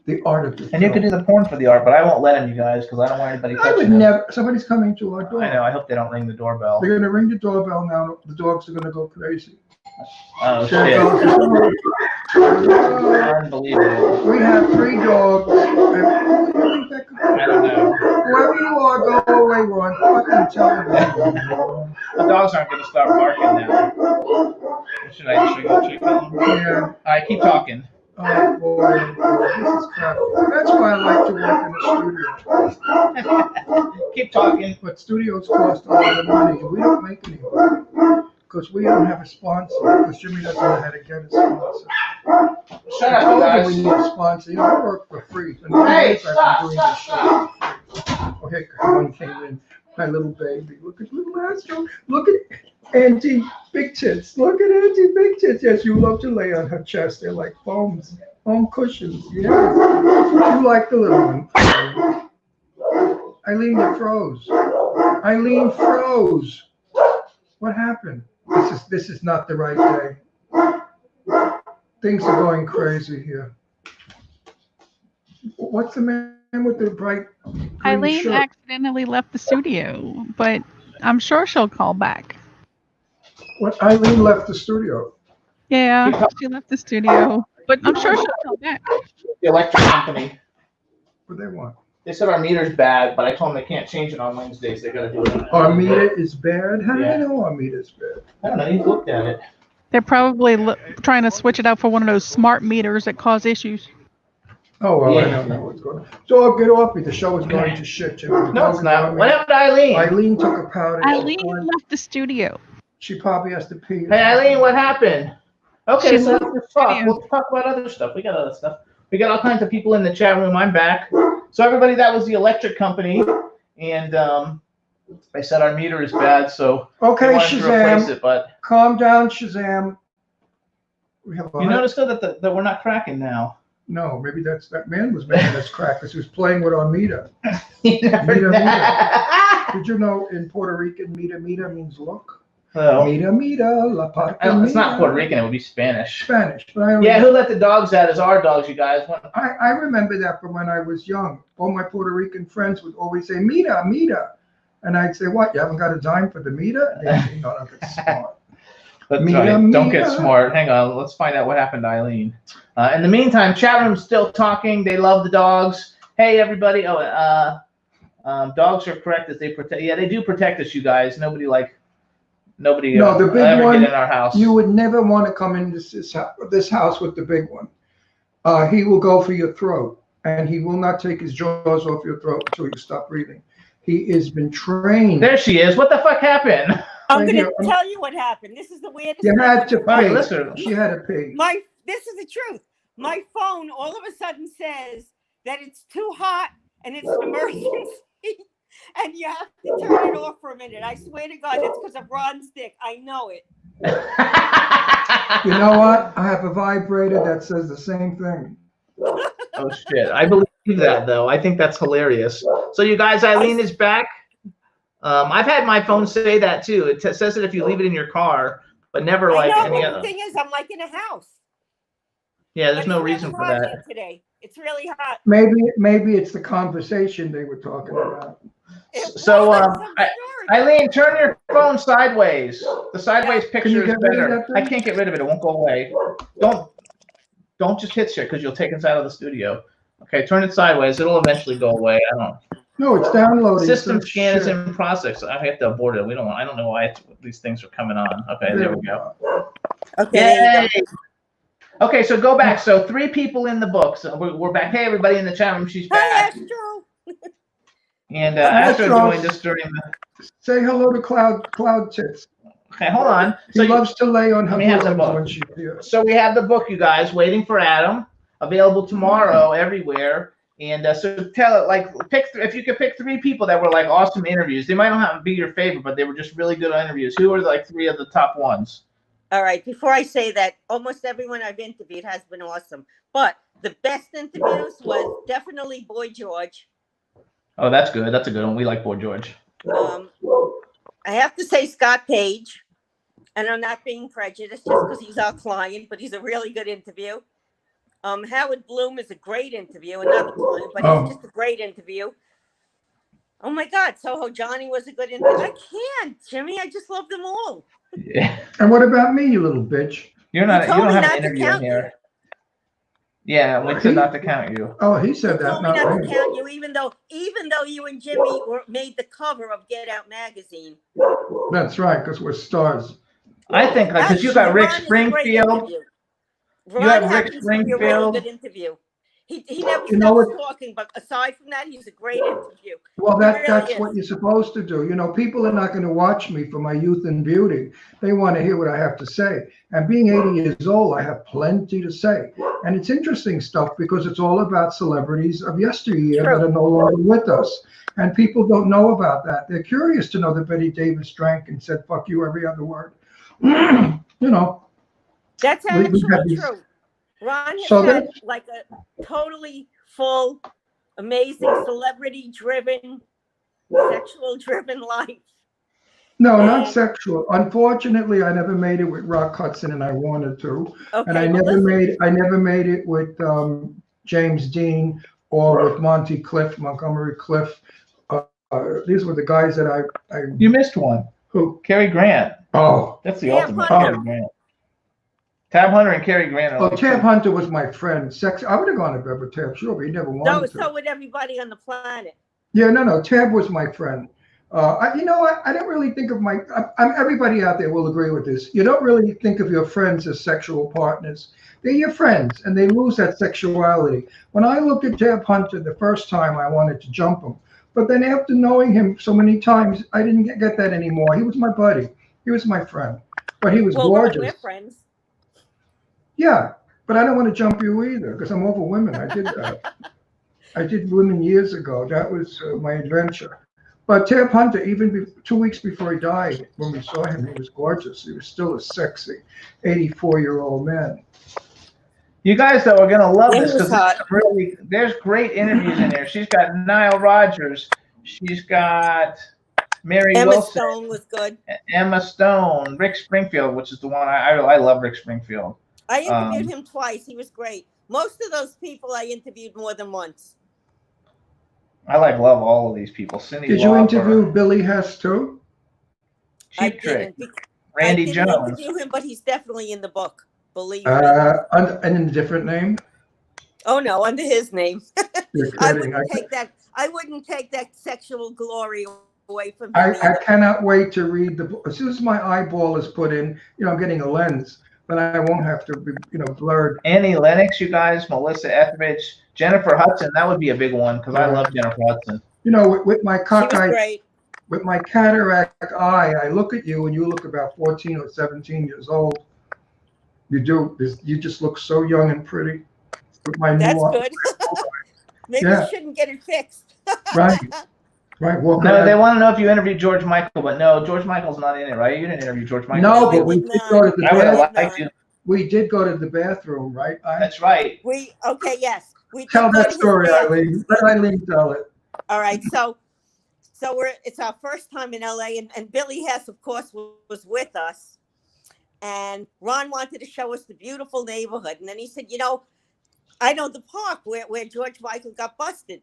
of the film. And you can do the porn for the art, but I won't let him, you guys, because I don't want anybody touching I would him. never. Somebody's coming to our door. I know. I hope they don't ring the doorbell. They're going to ring the doorbell now. The dogs are going to go crazy. Oh, shit. Unbelievable. We have 3 dogs. I don't know. Whoever you are, go away, Ron. Fucking tell them. The dogs aren't going to start barking now. Should I go check on them? Yeah. All right, keep talking. Oh boy, this is crap. That's why I like to work in the studio. Keep talking. But studios cost a lot of money, and we don't make any money because we don't have a sponsor. Because Jimmy doesn't know how to get a sponsor. Shut I up, told him guys. we need a sponsor. You know, I work for free. And Hey, I've been doing this show for free. Oh, hey, one came in. My little baby. Look at little Astro. Look at Auntie Big Tits. Look at Auntie Big Tits. Yes, you love to lay on her chest. They're like foam cushions. Yeah. You like the little one. Eileen, you froze. Eileen froze. What happened? This is not the right day. Things are going crazy here. What's the man with the bright green Eileen shirt? accidentally left the studio, but I'm sure she'll call back. What? Eileen left the studio. Yeah, she left the studio, but I'm sure she'll call back. The electric company. What they want? They said our meter's bad, but I told them they can't change it on Wednesdays. They got to do it on Our meter is bad? How do Yeah. you know our meter is bad? I don't know. You looked at it. They're probably trying to switch it out for one of those smart meters that cause issues. Oh, well, I Yeah. don't know what's going on. So get off me. The show is going to shit, Jimmy. No, it's not. What happened to Eileen? Eileen took a powder. Eileen left the studio. She probably has to pee. Hey, Eileen, what happened? Okay, She's so left let's the talk. studio. We'll talk about other stuff. We got other stuff. We got all kinds of people in the chat room. I'm back. So everybody, that was the electric company, and they said our meter is bad, so they Okay, wanted to replace Shazam. it. But Calm down, Shazam. We have you notice though that we're not cracking now. No, maybe that man was making us crack because he was playing with our meter. You never Meter, know. meter. Did you know in Puerto Rican, meter means look? Well, Meter, la parca, it's not meter. Puerto Rican. It would be Spanish. Spanish, but I only Yeah, who let the dogs out is our dogs, you guys. I remember that from when I was young. All my Puerto Rican friends would always say, meter, meter. And I'd say, what, you haven't got a dime for the meter? And they'd say, no, that's smart. That's Meter, right. Don't get meter. smart. Hang on. Let's find out what happened to Eileen. In the meantime, chat room's still talking. They love the dogs. Hey, everybody. Dogs are correct as they protect. Yeah, they do protect us, you guys. Nobody No, the big ever one, get in our house. you would never want to come in this house with the big one. He will go for your throat, and he will not take his jaws off your throat until you stop breathing. He has been trained. There she is. What the fuck happened? I'm Right going here. to tell you what happened. This is the weirdest You thing. had to All right, pee. listen. She had to pee. This is the truth. My phone all of a sudden says that it's too hot and it's an emergency. And you have to turn it off for a minute. I swear to God, it's because of Ron's dick. I know it. You know what? I have a vibrator that says the same thing. Oh shit! I believe that though. I think that's hilarious. So you guys, Eileen is back. I've had my phone say that too. It says it if you leave it in your car, but never I like know, any but other. the thing is, I'm like in a house. Yeah, there's But no it's reason really for hot that. here today. It's really hot. Maybe it's the conversation they were talking about. So, Well, that's some story. Eileen, turn your phone sideways. The sideways picture you is get rid of better. that thing? I can't get rid of it. It won't go away. Don't just hit shit because you'll take us out of the studio. Okay, turn it sideways. It'll eventually go away. I don't. No, it's downloading. System some scan is shit. in process. I have to abort it. I don't know why these things are coming on. Okay, there we go. Okay, there you Yay. go. Okay, so go back. So 3 people in the book. So we're back. Hey, everybody in the chat room. She's Hi, back. Astro. And Astro. Astro joined us during the. Say hello to Cloud Tits. Okay, hold on. He loves to lay on her Let me have the bosoms book. when she's here. So we have the book, you guys, Waiting for Adam, available tomorrow everywhere. And so tell it, like, if you could pick 3 people that were like awesome interviews. They might not have to be your favorite, but they were just really good interviews. Who are like 3 of the top ones? All right, before I say that, almost everyone I've interviewed has been awesome. But the best interviews was definitely Boy George. Oh, that's good. That's a good one. We like Boy George. I have to say Scott Page, and I'm not being prejudiced just because he's our client, but he's a really good interview. Howard Bloom is a great interview, another client, but he's just a great interview. Oh my God, Soho Johnny was a good interview. I can't, Jimmy. I just love them all. Yeah. And what about me, you little bitch? You don't told me have not an to interview in count here. Yeah, we said not to count you. Oh, he said He that, told me not not to me. count you, even though you and Jimmy made the cover of Get Out magazine. That's right, because we're stars. I think because you got Rick Springfield. Ron have Rick happens to be a really Springfield. good interview. He never You know stops what? talking, but aside from that, he's a great interview. Well, He really that's is. what you're supposed to do. You know, people are not going to watch me for my youth and beauty. They want to hear what I have to say. And being 80 years old, I have plenty to say. And it's interesting stuff because it's all about celebrities of yesteryear True. that are no longer with us. And people don't know about that. They're curious to know that Betty Davis drank and said, fuck you, every other word. You know, That's we actually have these. true. Ron has So had that, like a totally full, amazing, celebrity-driven, sexual-driven life. no, not And sexual. Unfortunately, I never made it with Rock Hudson, and I wanted to. And I okay, well, never made it with James Dean or with Montgomery Cliff. These were the guys that I You missed one. who. Cary Grant. Oh, That's the Tab ultimate. Hunter. Cary Grant. Tab Hunter and Cary Grant are oh, like Tab Hunter was my friend. I would have gone to bed with Tab, sure, but he never wanted to. so would everybody on the planet. Yeah, no, Tab was my friend. You know what? I don't really think of everybody out there will agree with this. You don't really think of your friends as sexual partners. They're your friends, and they lose that sexuality. When I looked at Tab Hunter the first time, I wanted to jump him. But then after knowing him so many times, I didn't get that anymore. He was my buddy. He was my friend. But he was Well, gorgeous. we're friends. Yeah, but I don't want to jump you either because I'm over women. I did that. I did women years ago. That was my adventure. But Tab Hunter, even 2 weeks before he died, when we saw him, he was gorgeous. He was still a sexy 84-year-old man. You guys, though, are going to love Yeah, this he was because there's great interviews in there. She's got Nile Rodgers. She's got Mary Emma Wilson, Stone was good. Emma Stone, Rick Springfield, which is the one I love Rick Springfield. I interviewed him twice. He was great. Most of those people I interviewed more than once. I love all of these people. Cindy Did you Lauper, interview Billy Hess too? Cheap Trick, I Randy didn't Jones. interview him, but he's definitely in the book. Believe me. And in a different name? Oh no, under his name. You're I kidding. wouldn't take that sexual glory away from him. I cannot wait to read the book. As soon as my eyeball is put in, I'm getting a lens, then I won't have to be, blurred. Annie Lennox, you guys, Melissa Etheridge, Jennifer Hudson. That would be a big one because I love Jennifer Hudson. With my She was cockeyed, great. with my cataract eye, I look at you and you look about 14 or 17 years old. You do. You just look so young and pretty. With my That's new good. Maybe Yeah. you shouldn't get it fixed. Right. Walk No, around. they want to know if you interviewed George Michael, but no, George Michael's not in it, right? You didn't interview George Michael. No, I but we did did not. go to the I would have bathroom. liked you. We did go to the bathroom, right? That's right. Yes. We Tell did go that to his story, bathroom. Eileen. Let Eileen tell it. All right, so it's our first time in LA, and Billy Hess, of course, was with us. And Ron wanted to show us the beautiful neighborhood, and then he said, I know the park where George Michael got busted.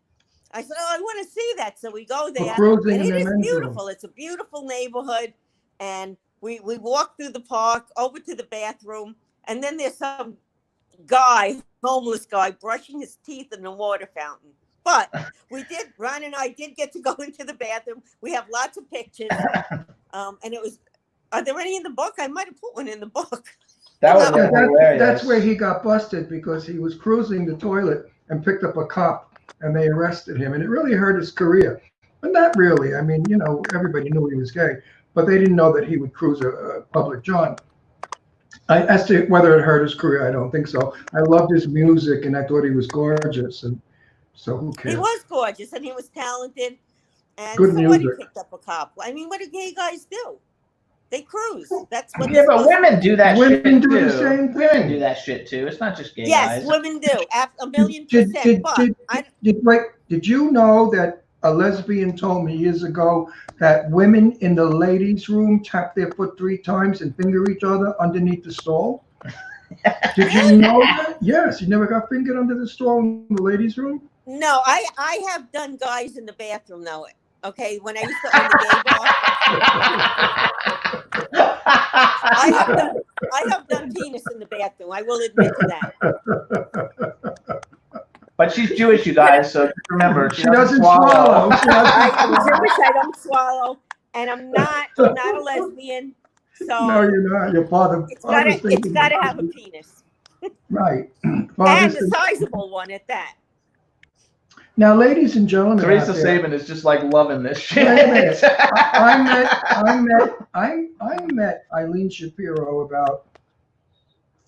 I said, I want to see that. So we go there, cruising and in it the is men's room. beautiful. It's a beautiful neighborhood, and we walk through the park over to the bathroom, and then there's some homeless guy, brushing his teeth in the water fountain. But Ron and I did get to go into the bathroom. We have lots of pictures. And it was, are there any in the book? I might have put one in the book. That was hilarious. That's where he got busted because he was cruising the toilet and picked up a cop and they arrested him. And it really hurt his career. But not really. I mean, everybody knew he was gay, but they didn't know that he would cruise a public John. As to whether it hurt his career, I don't think so. I loved his music and I thought he was gorgeous. And so who cares? He was gorgeous and he was talented. And Good somebody music. picked up a cop. I mean, what do gay guys do? They cruise. That's what. Yeah, but women do that shit Women do too. the same Women thing. do that shit too. It's not just gay Yes, guys. women do. 1,000,000%. But Did you know that a lesbian told me years ago that women in the ladies' room tap their foot 3 times and finger each other underneath the stall? Did you know that? Yes, you never got fingered under the stall in the ladies' room? No, I have done guys in the bathroom though. Okay, when I used to own the gay bar, I have done penis in the bathroom. I will admit to that. But she's Jewish, you guys, so just remember She doesn't swallow. I'm Jewish. I don't swallow, and I'm not a lesbian. So No, you're not. Your father. it's gotta have a penis. Right. And Father's a sizable one at that. Now, ladies and gentlemen, Teresa out there, Sabin is just like loving this shit. wait a minute. I met Eileen Shapiro about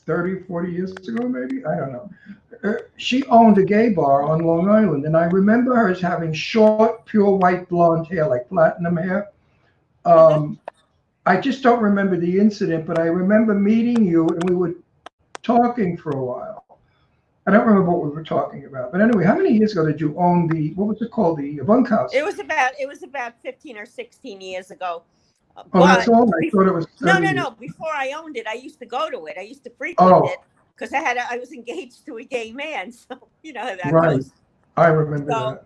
30, 40 years ago, maybe. I don't know. She owned a gay bar on Long Island, and I remember her as having short, pure white blonde hair, like platinum hair. I just don't remember the incident, but I remember meeting you, and we were talking for a while. I don't remember what we were talking about, but anyway, how many years ago did you own what was it called, the bunkhouse? It was about 15 or 16 years ago. Oh, that's all? I thought it was 30 No. years. Before I owned it, I used to go to it. I used to frequent it because I was engaged to a gay man. So you know how that goes. I remember that.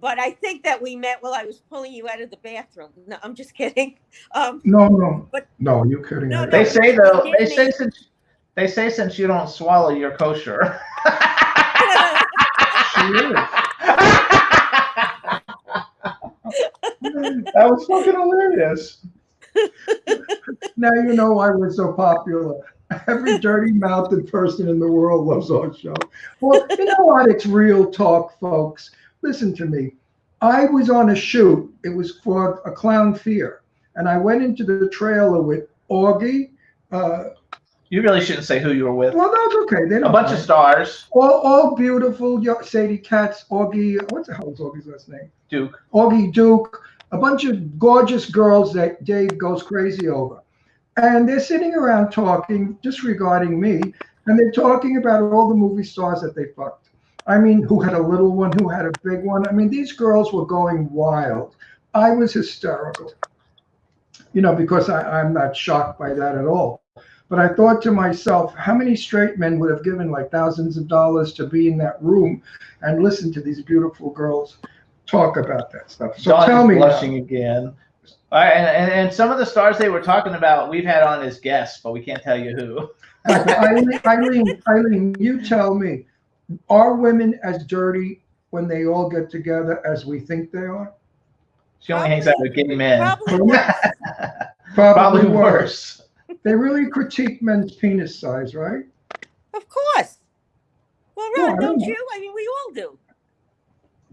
But I think that we met while I was pulling you out of the bathroom. No, I'm just kidding. No, but no, you're kidding. No, They say though, they say since you don't swallow, you're kosher. She is. That was fucking hilarious. Now you know why we're so popular. Every dirty-mouthed person in the world loves our show. Well, you know what? It's real talk, folks. Listen to me. I was on a shoot. It was for a clown fear. And I went into the trailer with Augie. You really shouldn't say who you were with. Well, that's okay. They don't a bunch know. of stars. All beautiful. Sadie Katz, Augie. What the hell is Augie's last name? Duke. Augie Duke. A bunch of gorgeous girls that Dave goes crazy over. And they're sitting around talking, disregarding me, and they're talking about all the movie stars that they fucked. I mean, who had a little one, who had a big one. I mean, these girls were going wild. I was hysterical, because I'm not shocked by that at all. But I thought to myself, how many straight men would have given like thousands of dollars to be in that room and listen to these beautiful girls talk about that stuff? So Dawn tell is me blushing now. again. All right, and some of the stars they were talking about, we've had on as guests, but we can't tell you who. Eileen, you tell me, are women as dirty when they all get together as we think they are? She only hangs out with gay men. Probably worse. Probably worse. They really critique men's penis size, right? Of course. Well, Ron, don't you? I mean, we all do.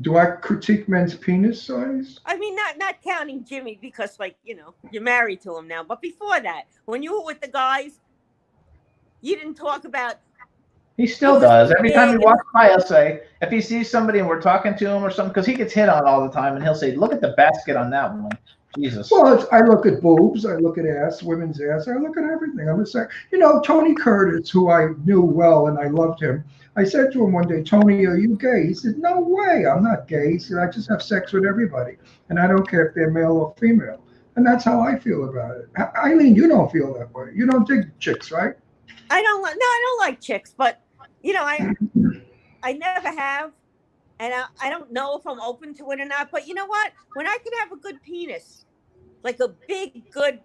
Do I critique men's penis size? I mean, not counting Jimmy because, you're married to him now. But before that, when you were with the guys, you didn't talk about. He still does. Every time he walks by, I'll say, if he sees somebody and we're talking to him or something, because he gets hit on all the time, and he'll say, look at the basket on that one. Jesus. Well, I look at boobs, I look at ass, women's ass, I look at everything. I'm just saying, Tony Curtis, who I knew well and I loved him. I said to him one day, Tony, are you gay? He said, no way, I'm not gay. He said, I just have sex with everybody. And I don't care if they're male or female. And that's how I feel about it. Eileen, you don't feel that way. You don't dig chicks, right? I don't like chicks, but, I never have. And I don't know if I'm open to it or not. But you know what? When I could have a good penis, like a big, good,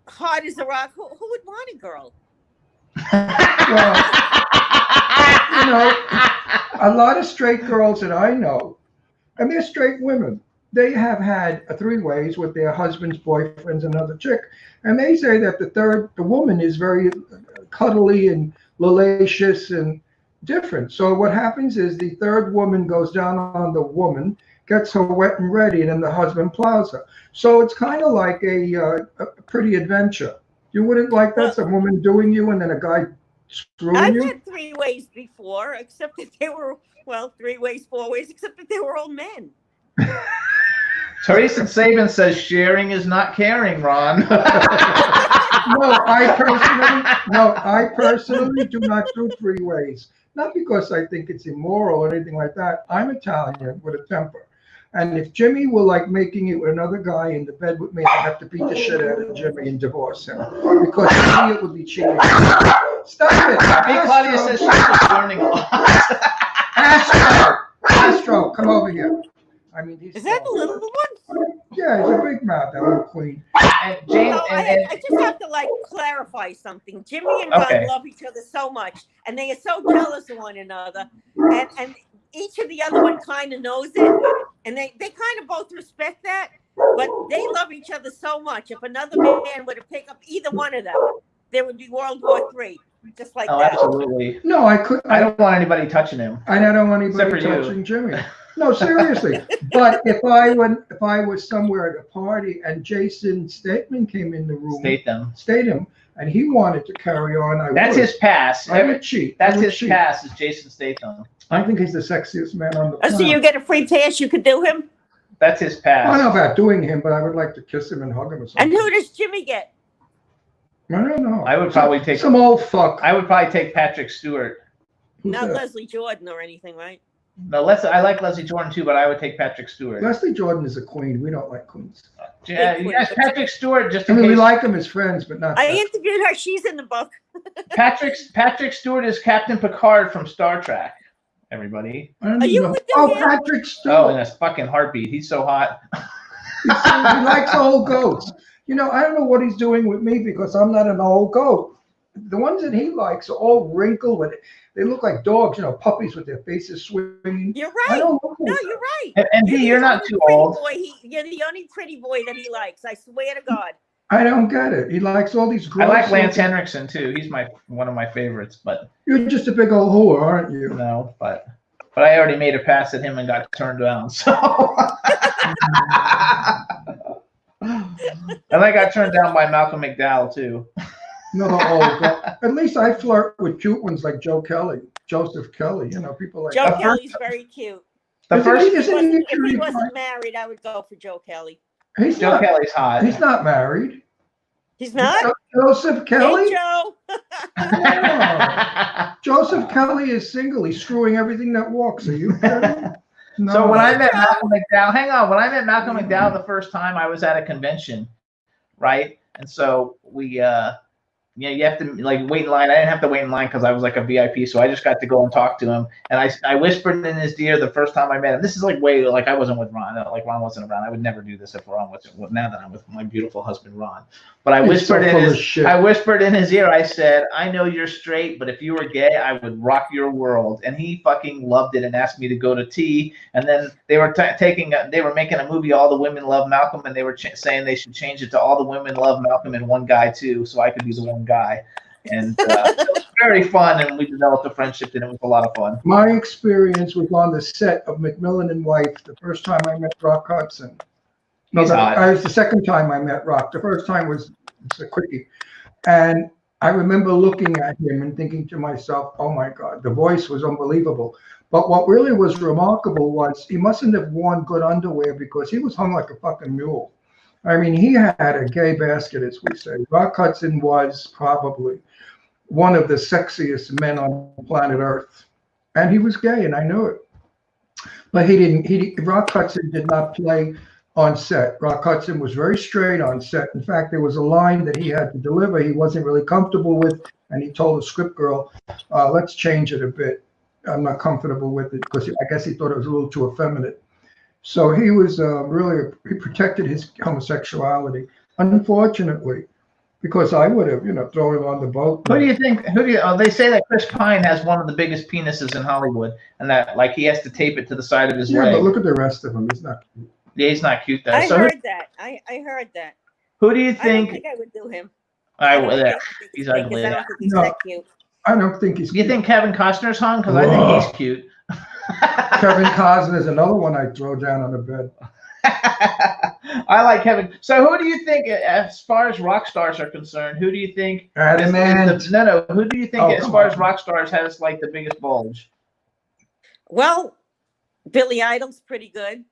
hard as a rock, who would want a girl? Well, a lot of straight girls that I know, and they're straight women, they have had a three-ways with their husbands, boyfriends, another chick. And they say that the woman is very cuddly and lalacious and different. So what happens is the third woman goes down on the woman, gets her wet and ready, and then the husband plows her. So it's kind of like a pretty adventure. You wouldn't like that? Some woman doing you and then a guy screwing you? I've had three ways before, except that they were, three ways, four ways, except that they were all men. Teresa Sabin says sharing is not caring, Ron. No, I personally do not do three ways. Not because I think it's immoral or anything like that. I'm Italian with a temper. And if Jimmy were like making it with another guy in the bed with me, I'd have to beat the shit out of Jimmy and divorce him. Because to me, it would be cheating. Stop it. Claudia says she's just learning a lot. Astro, come over here. I mean, is that the little one? Yeah, he's a big mouth, that little queen. And James, I just have to clarify something. Jimmy and Ron love each other so much, and they are so jealous of one another, and each of the other one kind of knows it, and they kind of both respect that, but they love each other so much. If another man were to pick up either one of them, there would be World War III. just like Oh, that. absolutely. No, I could. I don't want anybody touching him. I don't want Except anybody for you. touching Jimmy. No, seriously. But if I was somewhere at a party and Jason Statham came in the room, Statham, and he wanted to carry on, That's his pass. I would cheat. That's his pass. Is Jason Statham. I think he's the sexiest man on the planet. So you get a free pass, you could do him? That's his pass. I don't know about doing him, but I would like to kiss him and hug him or something. And who does Jimmy get? I don't know. I would probably take some old fuck. I would probably take Patrick Stewart. Who's Not that? Leslie Jordan or anything, right? No, I like Leslie Jordan too, but I would take Patrick Stewart. Leslie Jordan is a queen. We don't like queens. Yeah, yes, Patrick Stewart. Just I in mean, we case. like him as friends, but not. I that. interviewed her. She's in the book. Patrick Stewart is Captain Picard from Star Trek. Everybody. I don't Are you know. with Oh, him? Patrick Stewart. Oh, in a fucking heartbeat. He's so hot. He likes old goats. You know, I don't know what he's doing with me because I'm not an old goat. The ones that he likes are all wrinkled with it. They look like dogs, you know, puppies with their faces swinging. You're I right. don't know. No, you're right. And B, you're not too old. You're the only pretty boy that he likes. I swear to God. I don't get it. He likes all these I gross. like Lance Henriksen too. He's one of my favorites, but You're just a big old whore, aren't you? no, but I already made a pass at him and got turned down. So and I got turned down by Malcolm McDowell too. Another old goat. At least I flirt with cute ones like Joseph Kelly. You know, people like Joe that. Kelly's very cute. The first If he wasn't married, I would go for Joe Kelly. He's Joe not, Kelly's hot. He's not married. He's not? Joseph Kelly? Hey, Joe. No. Joseph Kelly is single. He's screwing everything that walks. Are you kidding? No. So when I met Malcolm McDowell, hang on. When I met Malcolm McDowell the first time, I was at a convention, right? And so we, you have to like wait in line. I didn't have to wait in line because I was like a VIP, so I just got to go and talk to him. And I whispered in his ear the first time I met him. This is like I wasn't with Ron. Like Ron wasn't around. I would never do this if Ron wasn't. Now that I'm with my beautiful husband Ron, but I whispered in his ear. I said, "I know you're straight, but if you were gay, I would rock your world." And he fucking loved it and asked me to go to tea. And then they were they were making a movie, All the Women Love Malcolm, and they were saying they should change it to All the Women Love Malcolm and One Guy Too, so I could be the one guy. And it was very fun, and we developed a friendship, and it was a lot of fun. My experience was on the set of McMillan and Wife the first time I met Rock Hudson. No, He's hot. it was the second time I met Rock. The first time was a quickie. And I remember looking at him and thinking to myself, oh my God, the voice was unbelievable. But what really was remarkable was he mustn't have worn good underwear because he was hung like a fucking mule. I mean, he had a gay basket, as we say. Rock Hudson was probably one of the sexiest men on planet Earth. And he was gay, and I knew it. But Rock Hudson did not play on set. Rock Hudson was very straight on set. In fact, there was a line that he had to deliver he wasn't really comfortable with, and he told the script girl, let's change it a bit. I'm not comfortable with it, because I guess he thought it was a little too effeminate. So he was he protected his homosexuality. Unfortunately, because I would have, thrown him on the boat. Who do you think? They say that Chris Pine has one of the biggest penises in Hollywood, and that like he has to tape it to the side of his leg. But look at the rest of him. He's not cute. Yeah, he's not cute though. I heard that. I heard that. Who do you I don't think? think I would do him. He's ugly. I don't think he's No. that cute. I don't think he's Do you cute. think Kevin Costner's hung? Because I think he's cute. Kevin Costner is another one I'd throw down on the bed. I like Kevin. So who do you think, as far as rock stars are concerned, who do you think? Adamant. No. Who do you think, as come far on. as rock stars, has like the biggest bulge? Well, Billy Idol's pretty good.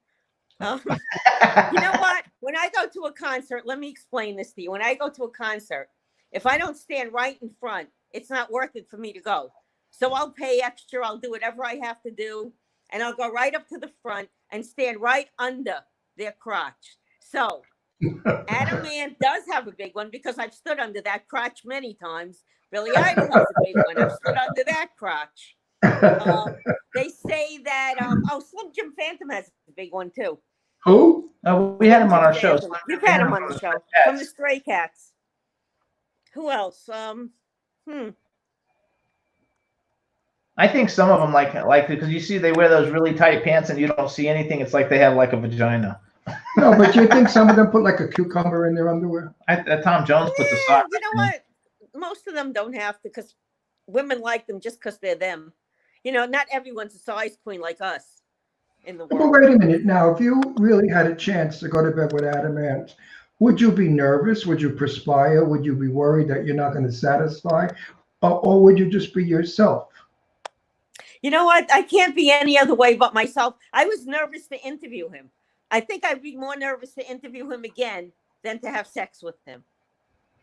You know what? When I go to a concert, let me explain this to you. When I go to a concert, if I don't stand right in front, it's not worth it for me to go. So I'll pay extra. I'll do whatever I have to do. And I'll go right up to the front and stand right under their crotch. So Adam Man does have a big one because I've stood under that crotch many times. Billy Idol has a big one. I've stood under that crotch. They say that, Slim Jim Phantom has a big one too. Who? We had him on our show. You've had him on the show from the Stray Cats. Who else? I think some of them like because you see they wear those really tight pants and you don't see anything. It's like they have like a vagina. No, but you think some of them put like a cucumber in their underwear? Tom Jones puts a sock. You know what? Most of them don't have to because women like them just because they're them. You know, not everyone's a size queen like us in the But world. wait a minute now. If you really had a chance to go to bed with Adam Ant, would you be nervous? Would you perspire? Would you be worried that you're not going to satisfy? Or would you just be yourself? You know what? I can't be any other way but myself. I was nervous to interview him. I think I'd be more nervous to interview him again than to have sex with him,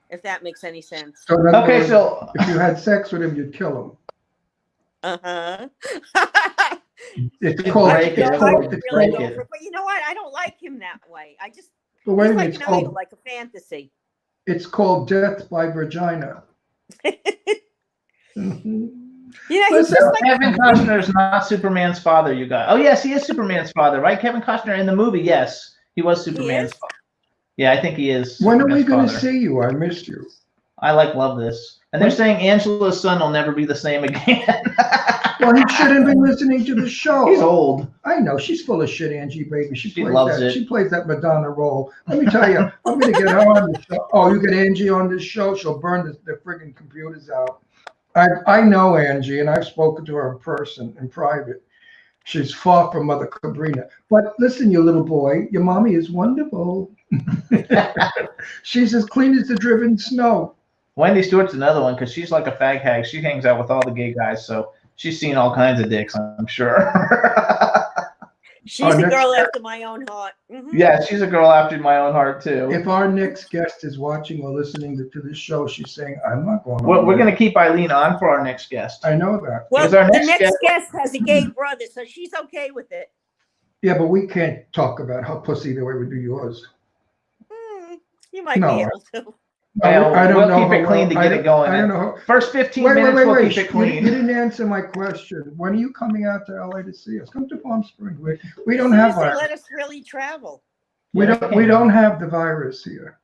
if that makes any sense. So in other Okay, words, so if you had sex with him, you'd kill him. Uh-huh. It's You called. break it. It's I called. would It's really called. go for it. But you know what? I don't like him that way. I just, But wait a he's minute. like It's an idol, called. like a fantasy. It's called death by vagina. Mhm. You know, he's Listen, just like, Kevin Costner is not Superman's father, you guys. Oh, yes, he is Superman's father, right? Kevin Costner in the movie, yes. He was Superman's is? father. Yeah, I think he is. When are we Superman's going to father. see you? I missed you. I love this. And they're saying Angela's son will never be the same again. Well, he shouldn't be listening to the show. He's old. I know she's full of shit, Angie, baby. She plays loves that. it. She plays that Madonna role. Let me tell you, I'm gonna get her on the show. Oh, you get Angie on this show, she'll burn the friggin' computers out. I know Angie, and I've spoken to her in person, in private. She's far from Mother Cabrina. But listen, you little boy, your mommy is wonderful. She's as clean as the driven snow. Wendy Stewart's another one because she's like a fag hag. She hangs out with all the gay guys, so she's seen all kinds of dicks, I'm sure. she's a girl after my own heart. Mhm. Yeah, she's a girl after my own heart, too. If our next guest is watching or listening to this show, she's saying, I'm not going We're going to keep Eileen on for our next guest. I know that. Well, Because our the next next guest has a gay brother, so she's okay with it. Yeah, but we can't talk about how pussy the way we do yours. You might No. be able to. Well, I don't we'll know keep it how clean well- to get it going. I don't know. First 15 Wait, minutes, we'll keep it You clean. didn't answer my question. When are you coming out to LA to see us? Come to Palm Springs. We don't have Seriously, our, let us really travel. we don't have the virus here.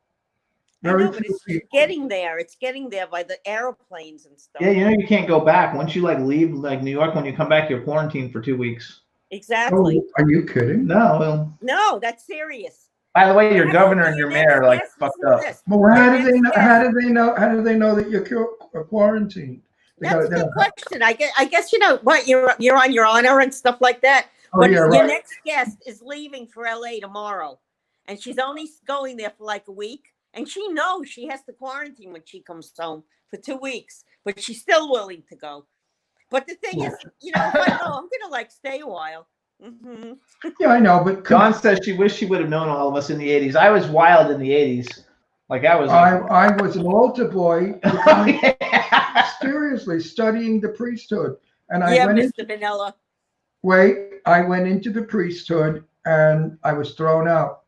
I know, Very but few it's people. getting there. It's getting there by the airplanes and stuff. Yeah, you know you can't go back. Once you leave New York, when you come back, you're quarantined for 2 weeks. Exactly. Oh, are you kidding? No, well, No, that's serious. by the way, your Yes, governor and your mayor are yes, fucked listen to up. this. Well, how do they know? Yes. How do they know? How do they know that you're quarantined? They That's a gotta- good question. I guess you know what, you're on your honor and stuff like that. Oh, But yeah, your right. next guest is leaving for LA tomorrow, and she's only going there for like a week. And she knows she has to quarantine when she comes home for 2 weeks, but she's still willing to go. But the thing is, you know, if I go, I'm gonna stay a while. Mm-hmm. Yeah, I know, but Dawn says she wished she would have known all of us in the 80s. I was wild in the 80s. I was. I was an altar boy. Oh, yeah. Seriously, studying the priesthood, and I Yeah, went Mr. Vanilla. I went into the priesthood and I was thrown out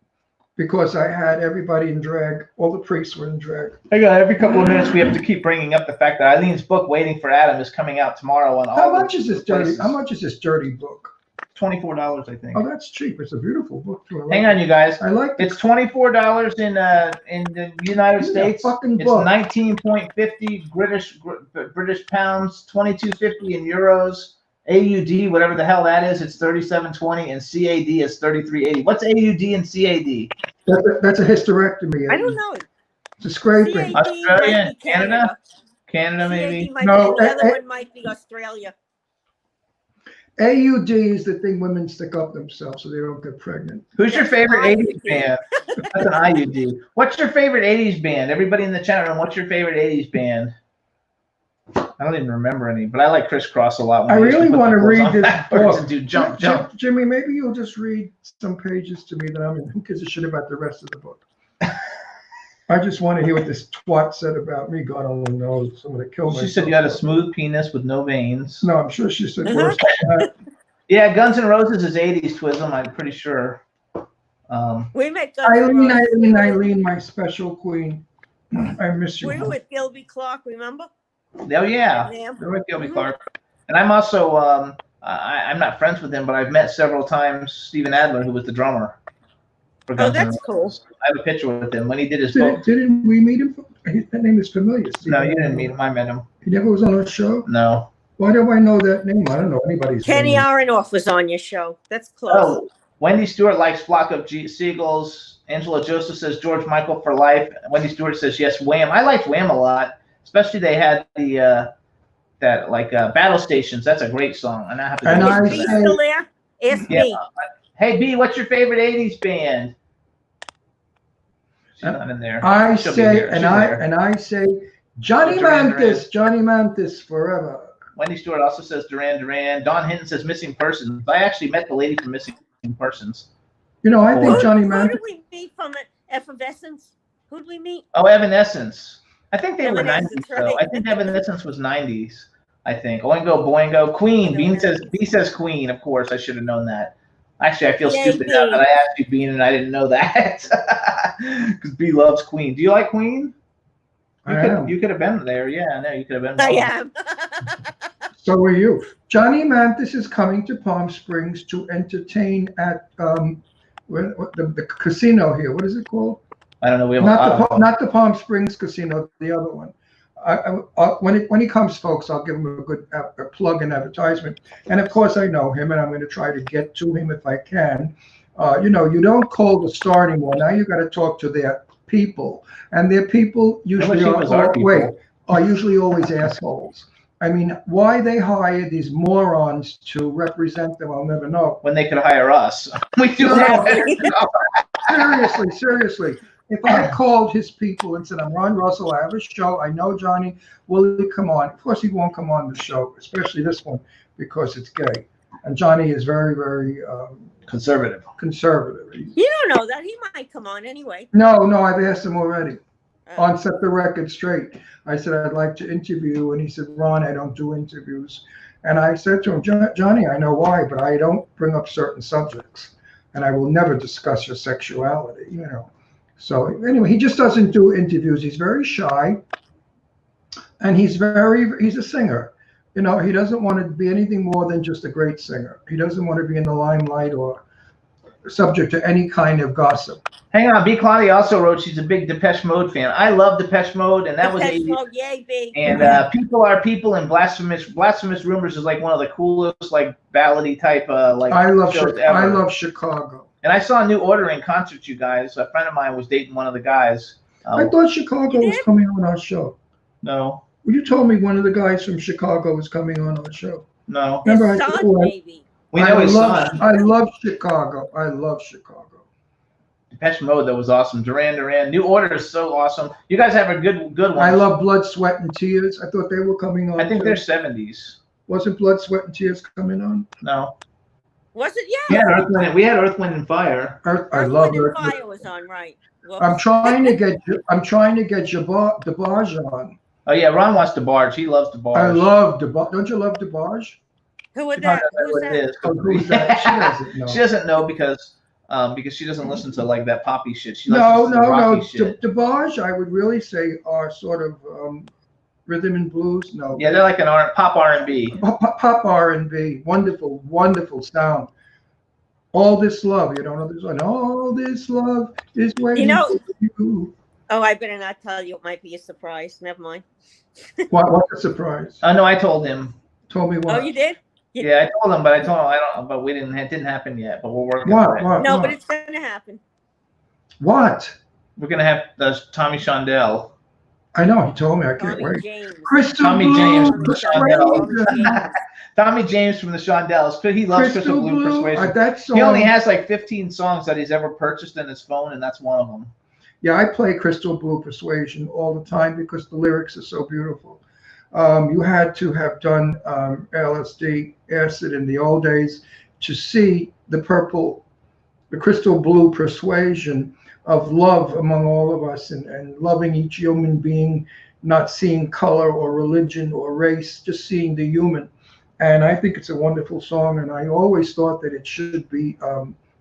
because I had everybody in drag. All the priests were in drag. Hang on, every couple of minutes we have to keep bringing up the fact that Eileen's book, Waiting for Adam, is coming out tomorrow on all How the much is this dirty? places. How much is this dirty book? $24, I think. Oh, that's cheap. It's a beautiful book too. I like Hang it. on, you guys. I like It's $24 in the United Look at that States. fucking It's book. 19.50 British pounds, 22.50 in euros. AUD, whatever the hell that is, it's 37.20, and CAD is 33.80. What's AUD and CAD? That's a hysterectomy. I don't know. It's a scraping. CAD Australia, might be Canada? Canada, maybe. CAD might No, be, the other one might be Australia. AUD is the thing women stick up themselves so they don't get pregnant. Who's your That's favorite an 80s IUD. band? That's an IUD. What's your favorite 80s band? Everybody in the chat room, what's your favorite 80s band? I don't even remember any, but I like Criss Cross a lot. when I they used really put want the to clothes read on this backwards book. and do jump. Jimmy, maybe you'll just read some pages to me that I'm in. Who gives a shit about the rest of the book? I just want to hear what this twat said about me. God only knows. I'm going to kill myself. She said you had a smooth penis with no veins. No, I'm sure she said Uh-huh. worse than that. Yeah, Guns N' Roses is 80s Twism, I'm pretty sure. We met Guns N' Roses. Eileen, my special queen. I miss you. We were with Gilby Clark, remember? Oh, yeah. Yeah. They're with Gilby Clark. And I'm also, I'm not friends with him, but I've met several times Steven Adler, who was the drummer for Oh, Guns N' that's Roses. cool. I have a picture with him when he did his book. Didn't we meet him? That name is familiar. No, you didn't meet him. I met him. He never was on our show? No. Why do I know that name? I don't know anybody's Kenny name. Aronoff was on your show. That's close. Oh, Wendy Stewart likes Flock of Seagulls. Angela Joseph says George Michael for life. Wendy Stewart says yes, Wham. I liked Wham a lot, especially they had the like Battle Stations. That's a great song, and I have to. And I Is B still there? Ask Yeah. me. Hey B, what's your favorite '80s band? She's not in there. I She'll be say, here. and She's I there. and I say, Johnny Duran Duran. Mantis, Johnny Mantis forever. Wendy Stewart also says Duran Duran. Don Hinton says Missing Persons. I actually met the lady from Missing Persons. You know, I think Who- Johnny Who Mantis. did we meet from Effervescence? Who did we meet? Oh, Evanescence. I think they were Evanescence, 90s though. right. I think Evanescence was 90s. I think. Oingo Boingo. Queen. B says Queen. Of course, I should have known that. Actually, I feel Yay, stupid now B. that I asked you Bean and I didn't know that. Because B loves Queen. Do you like Queen? You could have been there. Yeah, no, you could have been. I more. am. So are you. Johnny Mantis is coming to Palm Springs to entertain at the casino here. What is it called? I don't know. We have a lot of them. Not the Palm Springs Casino, the other one. When he comes, folks, I'll give him a good a plug and advertisement. And of course, I know him, and I'm going to try to get to him if I can. You know, you don't call the star anymore. Now you got to talk to their people, and their people usually are usually always assholes. I mean, why they hire these morons to represent them, I'll never know. When they could hire us, we do that. Seriously. If I called his people and said, I'm Ron Russell, I have a show, I know Johnny, will he come on? Of course he won't come on the show, especially this one, because it's gay. And Johnny is very, very conservative. You don't know that. He might come on anyway. No, I've asked him already. On Set the Record Straight. I said, I'd like to interview you. And he said, Ron, I don't do interviews. And I said to him, Johnny, I know why, but I don't bring up certain subjects. And I will never discuss your sexuality, you know. So anyway, he just doesn't do interviews. He's very shy. And he's a singer. You know, he doesn't want to be anything more than just a great singer. He doesn't want to be in the limelight or subject to any kind of gossip. Hang on, B. Claudia also wrote she's a big Depeche Mode fan. I love Depeche Mode, and that Depeche was Mode, yay, B. And People Are People and Blasphemous Rumors is like one of the coolest, like ballady type like shows ever. I love Chicago. And I saw New Order in concert, you guys. A friend of mine was dating one of the guys. I thought Chicago was coming on our show. No. Well, you told me one of the guys from Chicago was coming on our show. No. Remember, His I said, son, maybe. We know his son. I love Chicago. I love Chicago. Depeche Mode, that was awesome. Duran. New Order is so awesome. You guys have a good one. I love Blood, Sweat, and Tears. I thought they were coming on. I think too. they're 70s. Wasn't Blood, Sweat, and Tears coming on? No. Was it? Yeah. We had Earth, Wind, and Fire. I love Wind Earth, and Fire was on, right. Whoops. I'm trying to get DeBarge on. Oh yeah, Ron wants DeBarge. He loves DeBarge. I love DeBarge. Don't you love DeBarge? Who was She that? doesn't know what it is. Who's that? She doesn't know. She doesn't know because she doesn't listen to like that poppy shit. She No. listens to the rocky shit. DeBarge, I would really say, are sort of rhythm and blues. No. Yeah, they're like an pop R&B. Pop R&B. Wonderful sound. All This Love. You don't know this one. All This Love is waiting for you. Oh, I better not tell you. It might be a surprise. Never mind. What's a surprise? Oh no, I told him. Told me what? Oh, you did? Yeah, I told him, but I don't. But we didn't. It didn't happen yet. But we're working on it. What? No, but it's going to happen. What? We're gonna have Tommy Shondell. I know. He told me. I can't Tommy wait. James. Crystal Tommy Blue James from the Persuasion. Tommy James from the Shondells. He loves Crystal Blue Persuasion. That song, He only has like 15 songs that he's ever purchased in his phone, and that's one of them. Yeah, I play Crystal Blue Persuasion all the time because the lyrics are so beautiful. You had to have done LSD, acid in the old days to see the crystal blue persuasion of love among all of us and loving each human being, not seeing color or religion or race, just seeing the human. And I think it's a wonderful song, and I always thought that it should be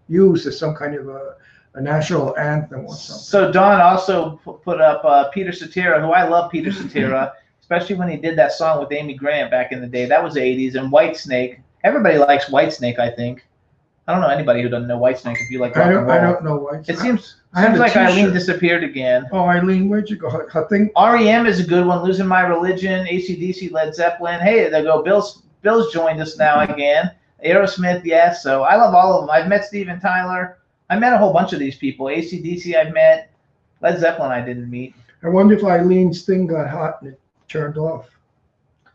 used as some kind of a national anthem or something. So Don also put up Peter Cetera, who I love Peter Cetera, especially when he did that song with Amy Grant back in the day. That was the 80s. And Whitesnake. Everybody likes Whitesnake, I think. I don't know anybody who doesn't know Whitesnake. If you like rock and roll. I don't know Whitesnake. It seems like Eileen disappeared again. Oh, Eileen, where'd you go? Her thing? REM is a good one. Losing My Religion, AC/DC, Led Zeppelin. Hey, there go. Bill's joined us now again. Aerosmith, yes. So I love all of them. I've met Steven Tyler. I met a whole bunch of these people. AC/DC I've met. Led Zeppelin I didn't meet. I wonder if Eileen's thing got hot and it turned off.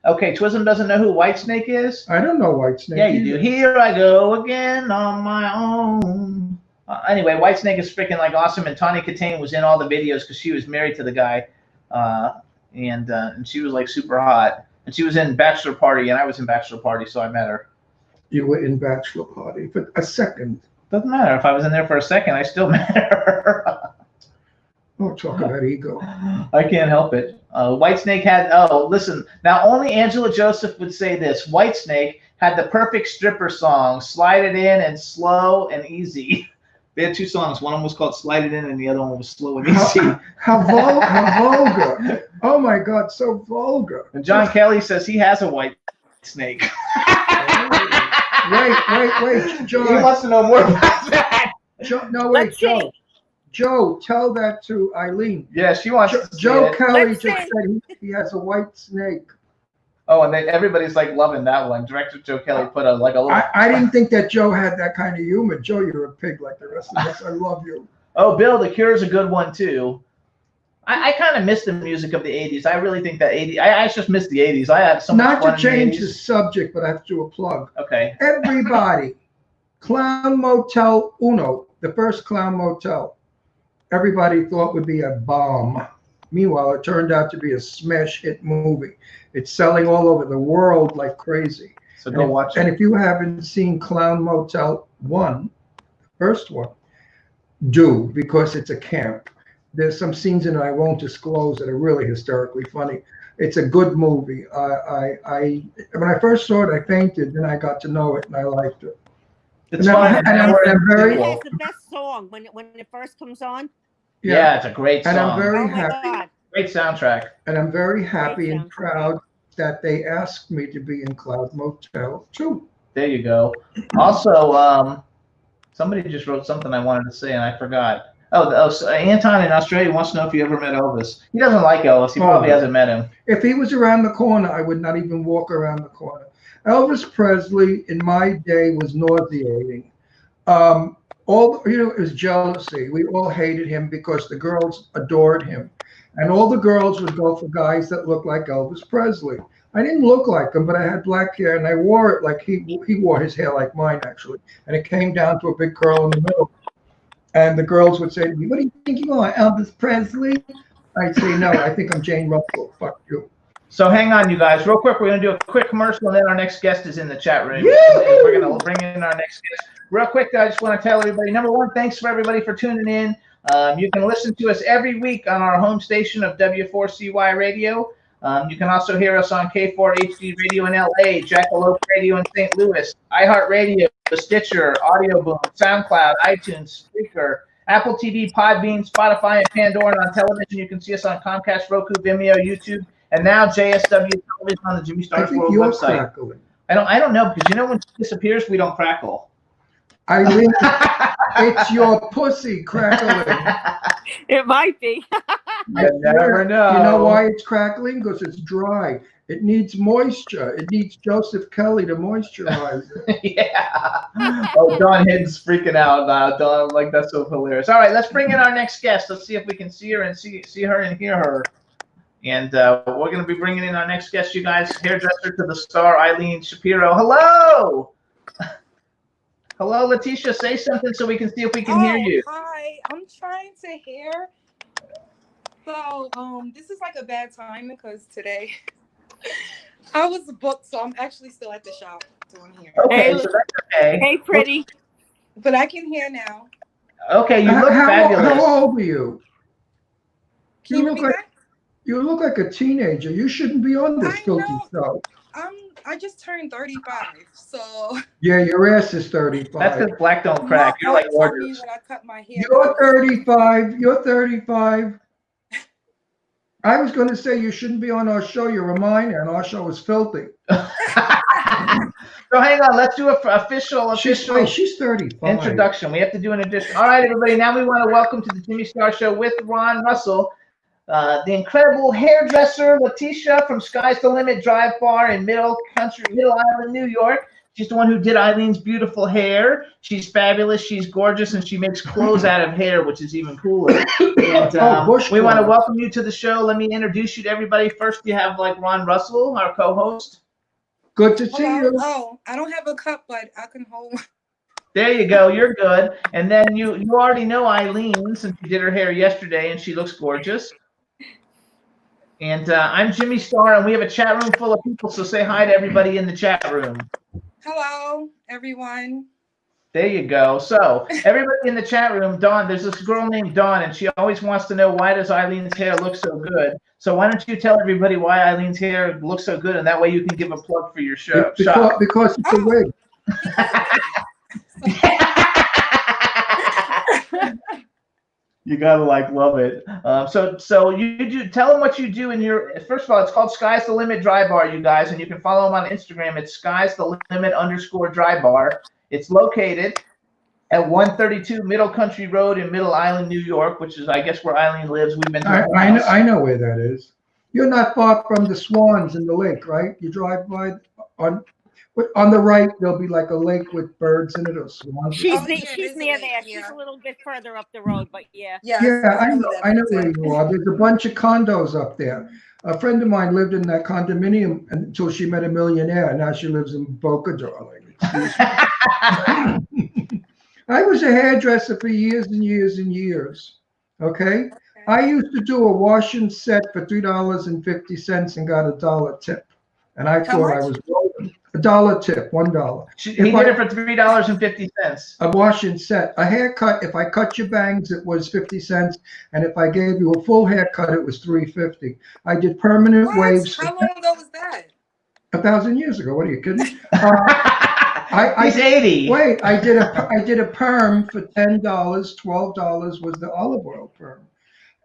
Okay, Twism doesn't know who Whitesnake is? I don't know Whitesnake. Yeah, you do. Here I go again on my own. Anyway, Whitesnake is freaking like awesome, and Tawny Katane was in all the videos because she was married to the guy, and she was like super hot. And she was in Bachelor Party, and I was in Bachelor Party, so I met her. You were in Bachelor Party for a second. Doesn't matter. If I was in there for a second, I still met her. Oh, talk about ego. I can't help it. Whitesnake had, listen, now only Angela Joseph would say this. Whitesnake had the perfect stripper song, Slide It In and Slow and Easy. They had two songs. One of them was called Slide It In and the other one was Slow and Easy. How vulgar. Oh my God, so vulgar. And John Kelly says he has a white snake. Wait, John. He wants to know more about that. Joe, tell that to Eileen. Yeah, she wants to see Joe it. Kelly just said he has a white snake. Oh, and everybody's like loving that one. Director Joe Kelly put a little. I didn't think that Joe had that kind of humor. Joe, you're a pig like the rest of us. I love you. Oh, Bill, The Cure is a good one too. I kind of miss the music of the 80s. I really think that 80s. I just miss the 80s. I had so much fun. Not to change the subject, but I have to do a plug. Okay. Everybody, Clown Motel Uno, the first Clown Motel, everybody thought would be a bomb. Meanwhile, it turned out to be a smash hit movie. It's selling all over the world like crazy. So go watch it. And if you haven't seen Clown Motel 1, the first one, do, because it's a camp. There's some scenes in it I won't disclose that are really hysterically funny. It's a good movie. When I first saw it, I fainted. Then I got to know it, and I liked it. It's fun. And I'm very. It has the best song when it first comes on. Yeah, it's a great song. And I'm very Oh my happy. God. Great soundtrack. And I'm very happy and proud that they asked me to be in Cloud Motel 2. There you go. Also, somebody just wrote something I wanted to say, and I forgot. So Anton in Australia wants to know if you ever met Elvis. He doesn't like Elvis. He probably hasn't met him. If he was around the corner, I would not even walk around the corner. Elvis Presley, in my day, was nauseating. It was jealousy. We all hated him because the girls adored him. And all the girls would go for guys that looked like Elvis Presley. I didn't look like him, but I had black hair, and I wore it like he wore his hair like mine, actually. And it came down to a big curl in the middle. And the girls would say to me, "What do you think you are, Elvis Presley?" I'd say, "No, I think I'm Jane Russell. Fuck you." So hang on, you guys. Real quick, we're going to do a quick commercial, and then our next guest is in the chat room. We're going to bring in our next guest. Real quick, I just want to tell everybody, number one, thanks for everybody for tuning in. You can listen to us every week on our home station of W4CY Radio. You can also hear us on K4HD Radio in LA, Jackalope Radio in St. Louis, iHeartRadio, Stitcher, Audio Boom, SoundCloud, iTunes, Spreaker, Apple TV, Podbean, Spotify, and Pandora. And on television, you can see us on Comcast, Roku, Vimeo, YouTube, and now JSW Television on the Jimmy Stars World website. Crackling. I don't know, because when she disappears, we don't crackle. Eileen, it's your pussy crackling. It might be. You never know. You know why it's crackling? Because it's dry. It needs moisture. It needs Joseph Kelly to moisturize it. Yeah. Oh, Dawn Hidden's freaking out now. Dawn, like, that's so hilarious. All right, let's bring in our next guest. Let's see if we can see her and see her and hear her. And we're going to be bringing in our next guest, you guys. Hairdresser to the star, Eileen Shapiro. Hello. Hello, Letitia. Say something so we can see if we can hear you. Hi, I'm trying to hear. So, this is like a bad time because today I was booked, so I'm actually still at the shop doing hair. Okay, so that's okay. Hey, pretty. But I can hear now. Okay, you look fabulous. How old are you? Can you repeat that? You look like a teenager. You shouldn't be on this filthy show. I just turned 35, so. Yeah, your ass is 35. That's because black don't crack. You're like gorgeous. When I cut my hair. You're 35. You're 35. I was going to say you shouldn't be on our show. You're a minor, and our show is filthy. So hang on. Let's do an official She's 35. introduction. We have to do an addition. All right, everybody. Now we want to welcome to the Jimmy Star Show with Ron Russell, the incredible hairdresser Letitia from Sky's the Limit Drive Bar in Middle Island, New York. She's the one who did Eileen's beautiful hair. She's fabulous. She's gorgeous, and she makes clothes out of hair, which is even cooler. And we want to welcome you to the show. Let me introduce you to everybody. First, you have Ron Russel, our co-host. Good to see you. Oh, I don't have a cup, but I can hold. There you go. You're good. And then you already know Eileen since you did her hair yesterday, and she looks gorgeous. And I'm Jimmy Starr, and we have a chat room full of people, so say hi to everybody in the chat room. Hello, everyone. There you go. So everybody in the chat room, Dawn, there's this girl named Dawn, and she always wants to know, why does Eileen's hair look so good? So why don't you tell everybody why Eileen's hair looks so good, and that way you can give a plug for your show. Because it's a wig. You gotta love it. So you do tell them what you do in your. First of all, it's called Sky's the Limit Dry Bar, you guys, and you can follow them on Instagram. It's Sky's the Limit _Dry Bar. It's located at 132 Middle Country Road in Middle Island, New York, which is, I guess, where Eileen lives. We've been. I know where that is. You're not far from the swans in the lake, right? You drive by on the right. There'll be like a lake with birds in it or swans. She's near there. She's a little bit further up the road, but yeah. Yeah, I know where you are. There's a bunch of condos up there. A friend of mine lived in that condominium until she met a millionaire. Now she lives in Boca, darling. I was a hairdresser for years and years and years. Okay? I used to do a wash and set for $3.50 and got $1 tip. And I thought I was rolling. $1 tip, $1. He did it for $3.50. A wash and set. A haircut, if I cut your bangs, it was 50 cents. And if I gave you a full haircut, it was $3.50. I did permanent waves. How long ago was that? 1,000 years ago. What are you kidding? He's 80. Wait, I did a perm for $10. $12 was the olive oil perm.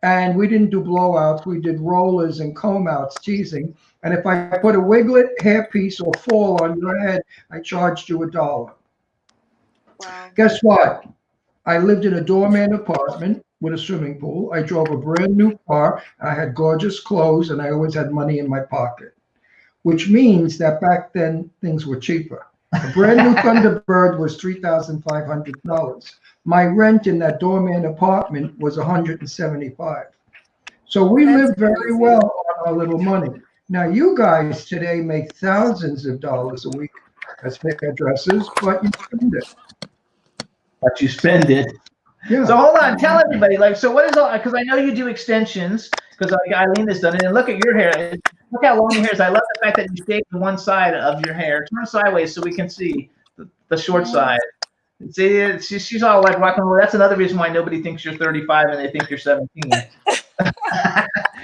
And we didn't do blowouts. We did rollers and comb outs, teasing. And if I put a wiglet, hairpiece, or fall on your head, I charged you $1. Wow. Guess what? I lived in a doorman apartment with a swimming pool. I drove a brand new car. I had gorgeous clothes, and I always had money in my pocket, which means that back then things were cheaper. A brand new Thunderbird was $3,500. My rent in that doorman apartment was $175. So we lived very well on our little money. Now you guys today make thousands of dollars a week as hairdressers, but you spend it. But you spend it. Yeah. So hold on, tell everybody, so what is all, because I know you do extensions, because Eileen has done it, and look at your hair. Look how long your hair is. I love the fact that you shaved one side of your hair. Turn sideways so we can see the short side. See, she's all like rock and roll. That's another reason why nobody thinks you're 35 and they think you're 17.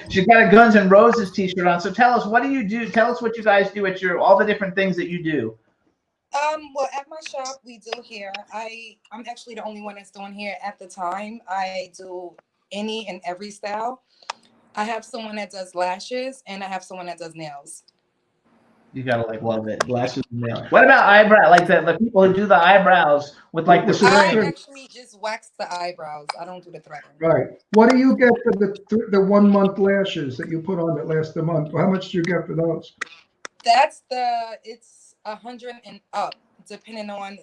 She's got a Guns N' Roses t-shirt on. So tell us, what do you do? Tell us what you guys do at all the different things that you do. Well, at my shop, we do hair. I'm actually the only one that's doing hair at the time. I do any and every style. I have someone that does lashes, and I have someone that does nails. You gotta love it. Lashes and nails. What about eyebrow? Like the people who do the eyebrows with the string. I actually just wax the eyebrows. I don't do the threading. Right. What do you get for the 1 month lashes that you put on that last a month? How much do you get for those? It's 100 and up, depending on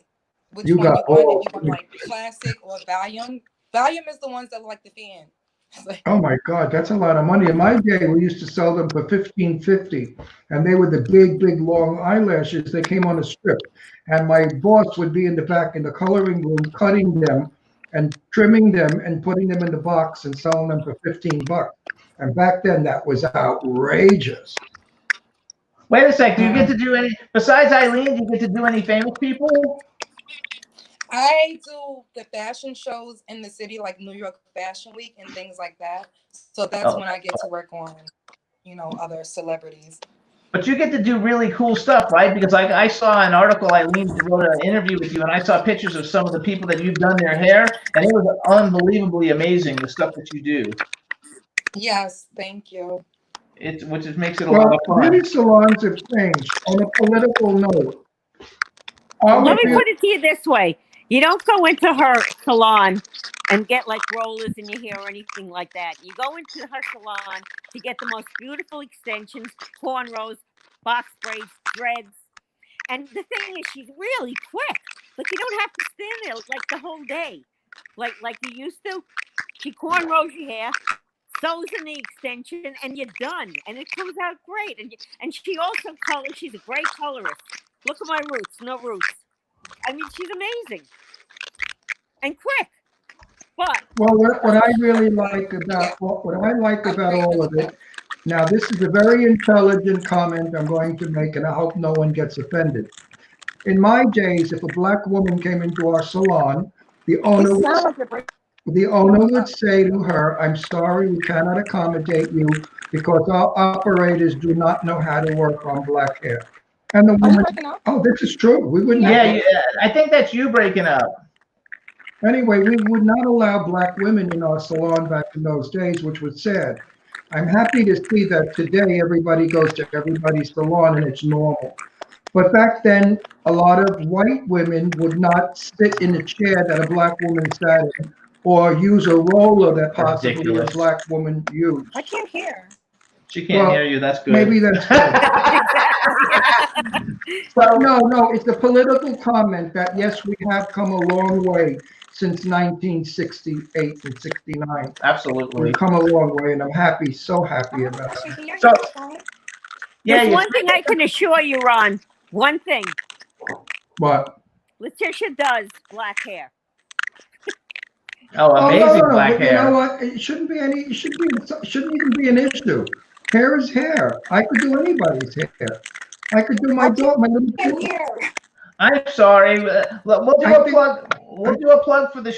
which You one got you want. all- If you want like classic or Valium. Valium is the ones that like the fan. Oh my God, that's a lot of money. In my day, we used to sell them for $15.50, and they were the big, long eyelashes. They came on a strip, and my boss would be in the back in the coloring room, cutting them and trimming them and putting them in the box and selling them for $15. And back then, that was outrageous. Wait a sec. Do you get to do any besides Eileen? Do you get to do any famous people? I do the fashion shows in the city, like New York Fashion Week and things like that. So that's when I get to work on, other celebrities. But you get to do really cool stuff, right? Because I saw an article, Eileen wrote an interview with you, and I saw pictures of some of the people that you've done their hair, and it was unbelievably amazing, the stuff that you do. Yes, thank you. Which makes it a lot of fun. Beauty salons have changed. On a political note, Let me put it to you this way. You don't go into her salon and get like rollers in your hair or anything like that. You go into her salon to get the most beautiful extensions, cornrows, box braids, dreads. And the thing is, she's really quick. Like, you don't have to stand there like the whole day, like you used to. She cornrows your hair, sews in the extension, and you're done. And it comes out great. And she also colors. She's a great colorist. Look at my roots, no roots. I mean, she's amazing and quick. But Well, what I really like about what I like about all of it. Now, this is a very intelligent comment I'm going to make, and I hope no one gets offended. In my days, if a black woman came into our salon, the owner would say to her, "I'm sorry, we cannot accommodate you because our operators do not know how to work on black hair." And the woman, oh, this is true. We wouldn't. Yeah, I think that's you breaking up. Anyway, we would not allow black women in our salon back in those days, which was sad. I'm happy to see that today everybody goes to everybody's salon and it's normal. But back then, a lot of white women would not sit in a chair that a black woman sat in or use a roller that possibly Ridiculous. a black woman used. I can't hear. She can't hear you. That's good. Maybe that's good. But no, it's a political comment that, yes, we have come a long way since 1968 and 69. Absolutely. We've come a long way, and I'm happy, so happy about it. So, there's one thing I can assure you, Ron. One thing. What? Letitia does black hair. Oh, amazing no, black but hair. You know what? It shouldn't even be an issue. Hair is hair. I could do anybody's hair. I could do my little hair. I'm sorry. We'll do a plug. We'll do a plug for the.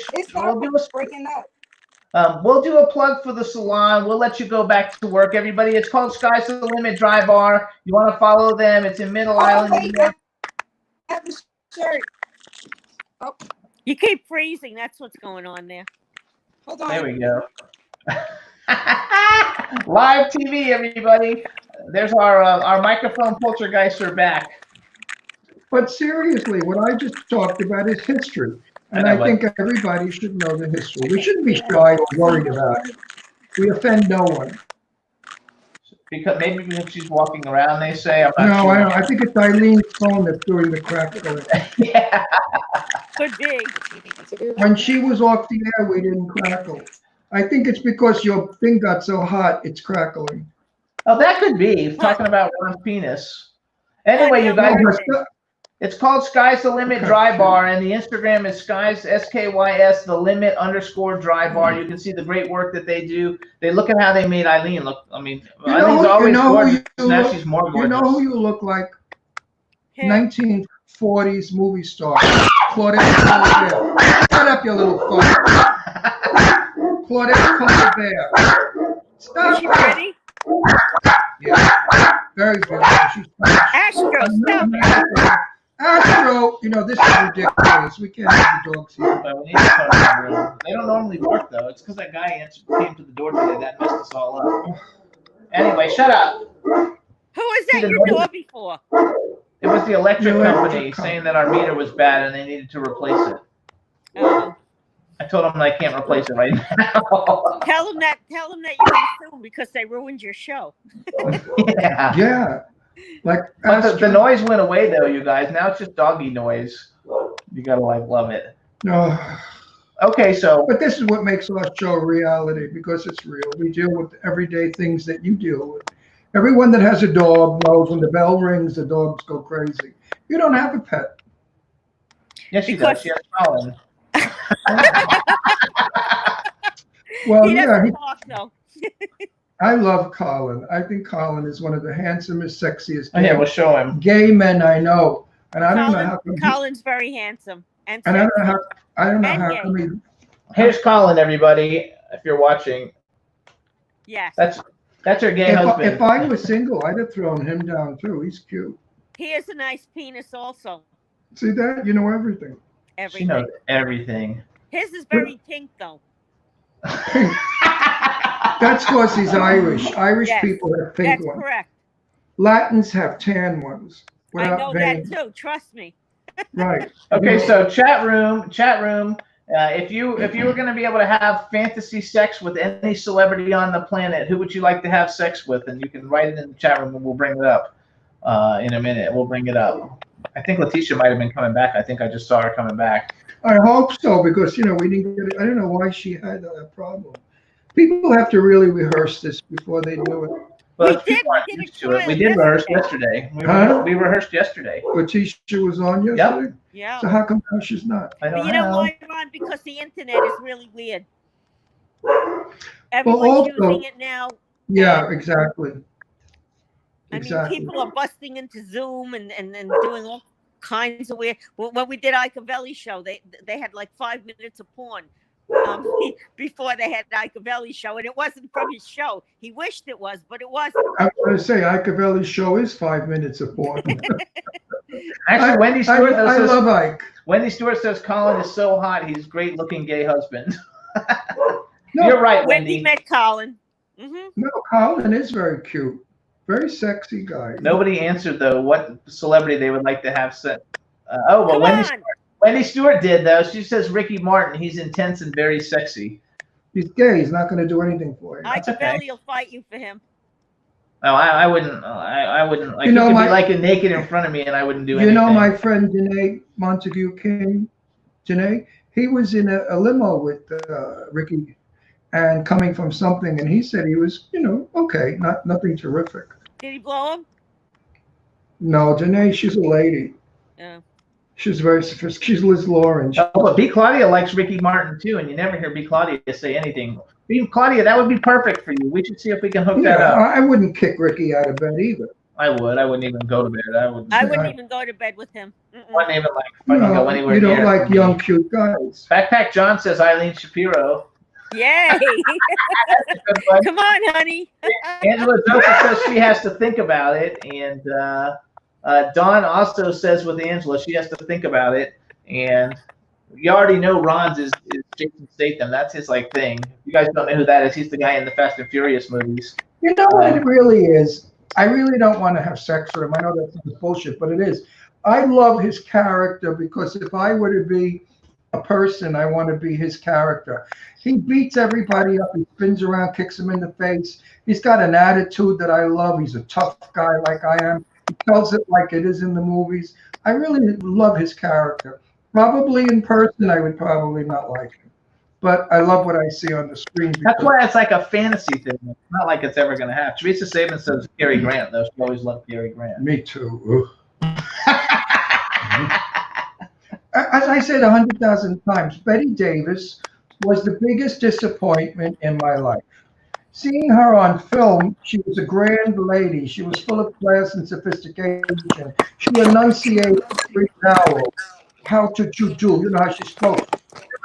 Breaking up. We'll do a plug for the salon. We'll let you go back to work, everybody. It's called Sky's the Limit Dry Bar. You want to follow them? It's in Middle Island. I have the shirt. Oh, you keep freezing. That's what's going on there. Hold on. There we go. Live TV, everybody. There's our microphone poltergeists are back. But seriously, what I just talked about is history. And I think everybody should know the history. We shouldn't be shy or worried about it. We offend no one. Maybe because she's walking around, they say. I'm not sure. I don't. I think it's Eileen's phone that's doing the crackling. Yeah. Could be. When she was off the air, we didn't crackle. I think it's because your thing got so hot, it's crackling. Oh, that could be. Talking about Ron's penis. Anyway, you guys, it's called Sky's the Limit Dry Bar, and the Instagram is Sky's, SKYS, the Limit _ Dry Bar. You can see the great work that they do. They look at how they made Eileen look. I mean, Eileen's always gorgeous. Now she's more gorgeous. You know who you look like? 1940s movie star. Claudette Colbert. Shut up, you little fuck. Claudette Colbert. Stop. Is she ready? Yeah. Very good. Astro, stop it. Astro, this is ridiculous. We can't have the dogs here. But we need to cut them in the room. They don't normally work, though. It's because that guy came to the door today. That messed us all up. Anyway, shut up. Who was at your door before? It was the electric company saying that our meter was bad and they needed to replace it. Oh. I told them I can't replace it right now. Tell them that you can sue them because they ruined your show. Yeah. Yeah. But the noise went away, though, you guys. Now it's just doggy noise. You gotta love it. No. Okay, so. But this is what makes our show reality, because it's real. We deal with everyday things that you deal with. Everyone that has a dog knows when the bell rings, the dogs go crazy. You don't have a pet. Yes, she does. She has Colin. Well, he doesn't talk, though. I love Colin. I think Colin is one of the handsomest, sexiest we'll show him. Gay men I know. And I don't know how come Colin's very handsome. And I don't know how come he. Here's Colin, everybody, if you're watching. Yes. That's her gay husband. If I was single, I'd have thrown him down too. He's cute. He has a nice penis also. See that? You know everything. She knows everything. His is very pink, though. That's because he's Irish. Irish people have pink ones. That's correct. Latins have tan ones. I know that too. Trust me. Right. Okay, so chat room. If you were going to be able to have fantasy sex with any celebrity on the planet, who would you like to have sex with? And you can write it in the chat room, and we'll bring it up. in a minute. We'll bring it up. I think Letitia might have been coming back. I think I just saw her coming back. I hope so, because, we didn't get it. I don't know why she had that problem. People have to really rehearse this before they do it. Well, We did rehearse yesterday. We rehearsed yesterday. Letitia was on yesterday? Yeah. So how come she's not? I don't But you know why, Ron? Because the internet is really weird. Everyone's also- using it now. Yeah, exactly. I Exactly. mean, people are busting into Zoom and doing all kinds of weird. When we did Icavelli's show, they had like 5 minutes of porn before they had Icavelli's show, and it wasn't from his show. He wished it was, but it wasn't. I was going to say, Icavelli's show is 5 minutes of porn. Actually, Wendy Stewart I says, love Ike. Wendy Stewart says Colin is so hot, he's a great-looking gay husband. No, You're right, Wendy Wendy. met Colin. No, Colin is very cute. Very sexy guy. Nobody answered, though, what celebrity they would like to have set. Well, Come on. Wendy Stewart did, though. She says Ricky Martin. He's intense and very sexy. He's gay. He's not going to do anything for you. Icavelli will fight you for him. No, I wouldn't. I wouldn't. Like, You know, he could my- be like naked in front of me, and I wouldn't do You anything. know my friend Janae Montague King? Janae? He was in a limo with Ricky and coming from something, and he said he was, okay, nothing terrific. Did he blow him? No, Janae, she's a lady. Yeah. She's very sophisticated. She's Liz Lauren. Oh, but B. Claudia likes Ricky Martin, too, and you never hear B. Claudia say anything. B. Claudia, that would be perfect for you. We should see if we can hook that up. I wouldn't kick Ricky out of bed either. I would. I wouldn't even go to bed. I wouldn't even go to bed with him. wouldn't even like fucking go anywhere You don't near like me. young, cute guys. Backpack John says Eileen Shapiro. Yay! Good one. Come on, honey. Angela Joseph says she has to think about it, and Dawn also says with Angela she has to think about it, and you already know Ron's is Jason Statham. That's his thing. You guys don't know who that is. He's the guy in the Fast and Furious movies. You know what it really is? I really don't want to have sex with him. I know that's bullshit, but it is. I love his character because if I were to be a person, I want to be his character. He beats everybody up. He spins around, kicks him in the face. He's got an attitude that I love. He's a tough guy like I am. He tells it like it is in the movies. I really love his character. Probably in person, I would probably not like him. But I love what I see on the screen. That's why it's like a fantasy thing. It's not like it's ever going to happen. Teresa Saban says Cary Grant, though. She always loved Cary Grant. Me too. As I said 100,000 times, Betty Davis was the biggest disappointment in my life. Seeing her on film, she was a grand lady. She was full of class and sophistication. She enunciated 3 vowels. How to do? You know how she spoke.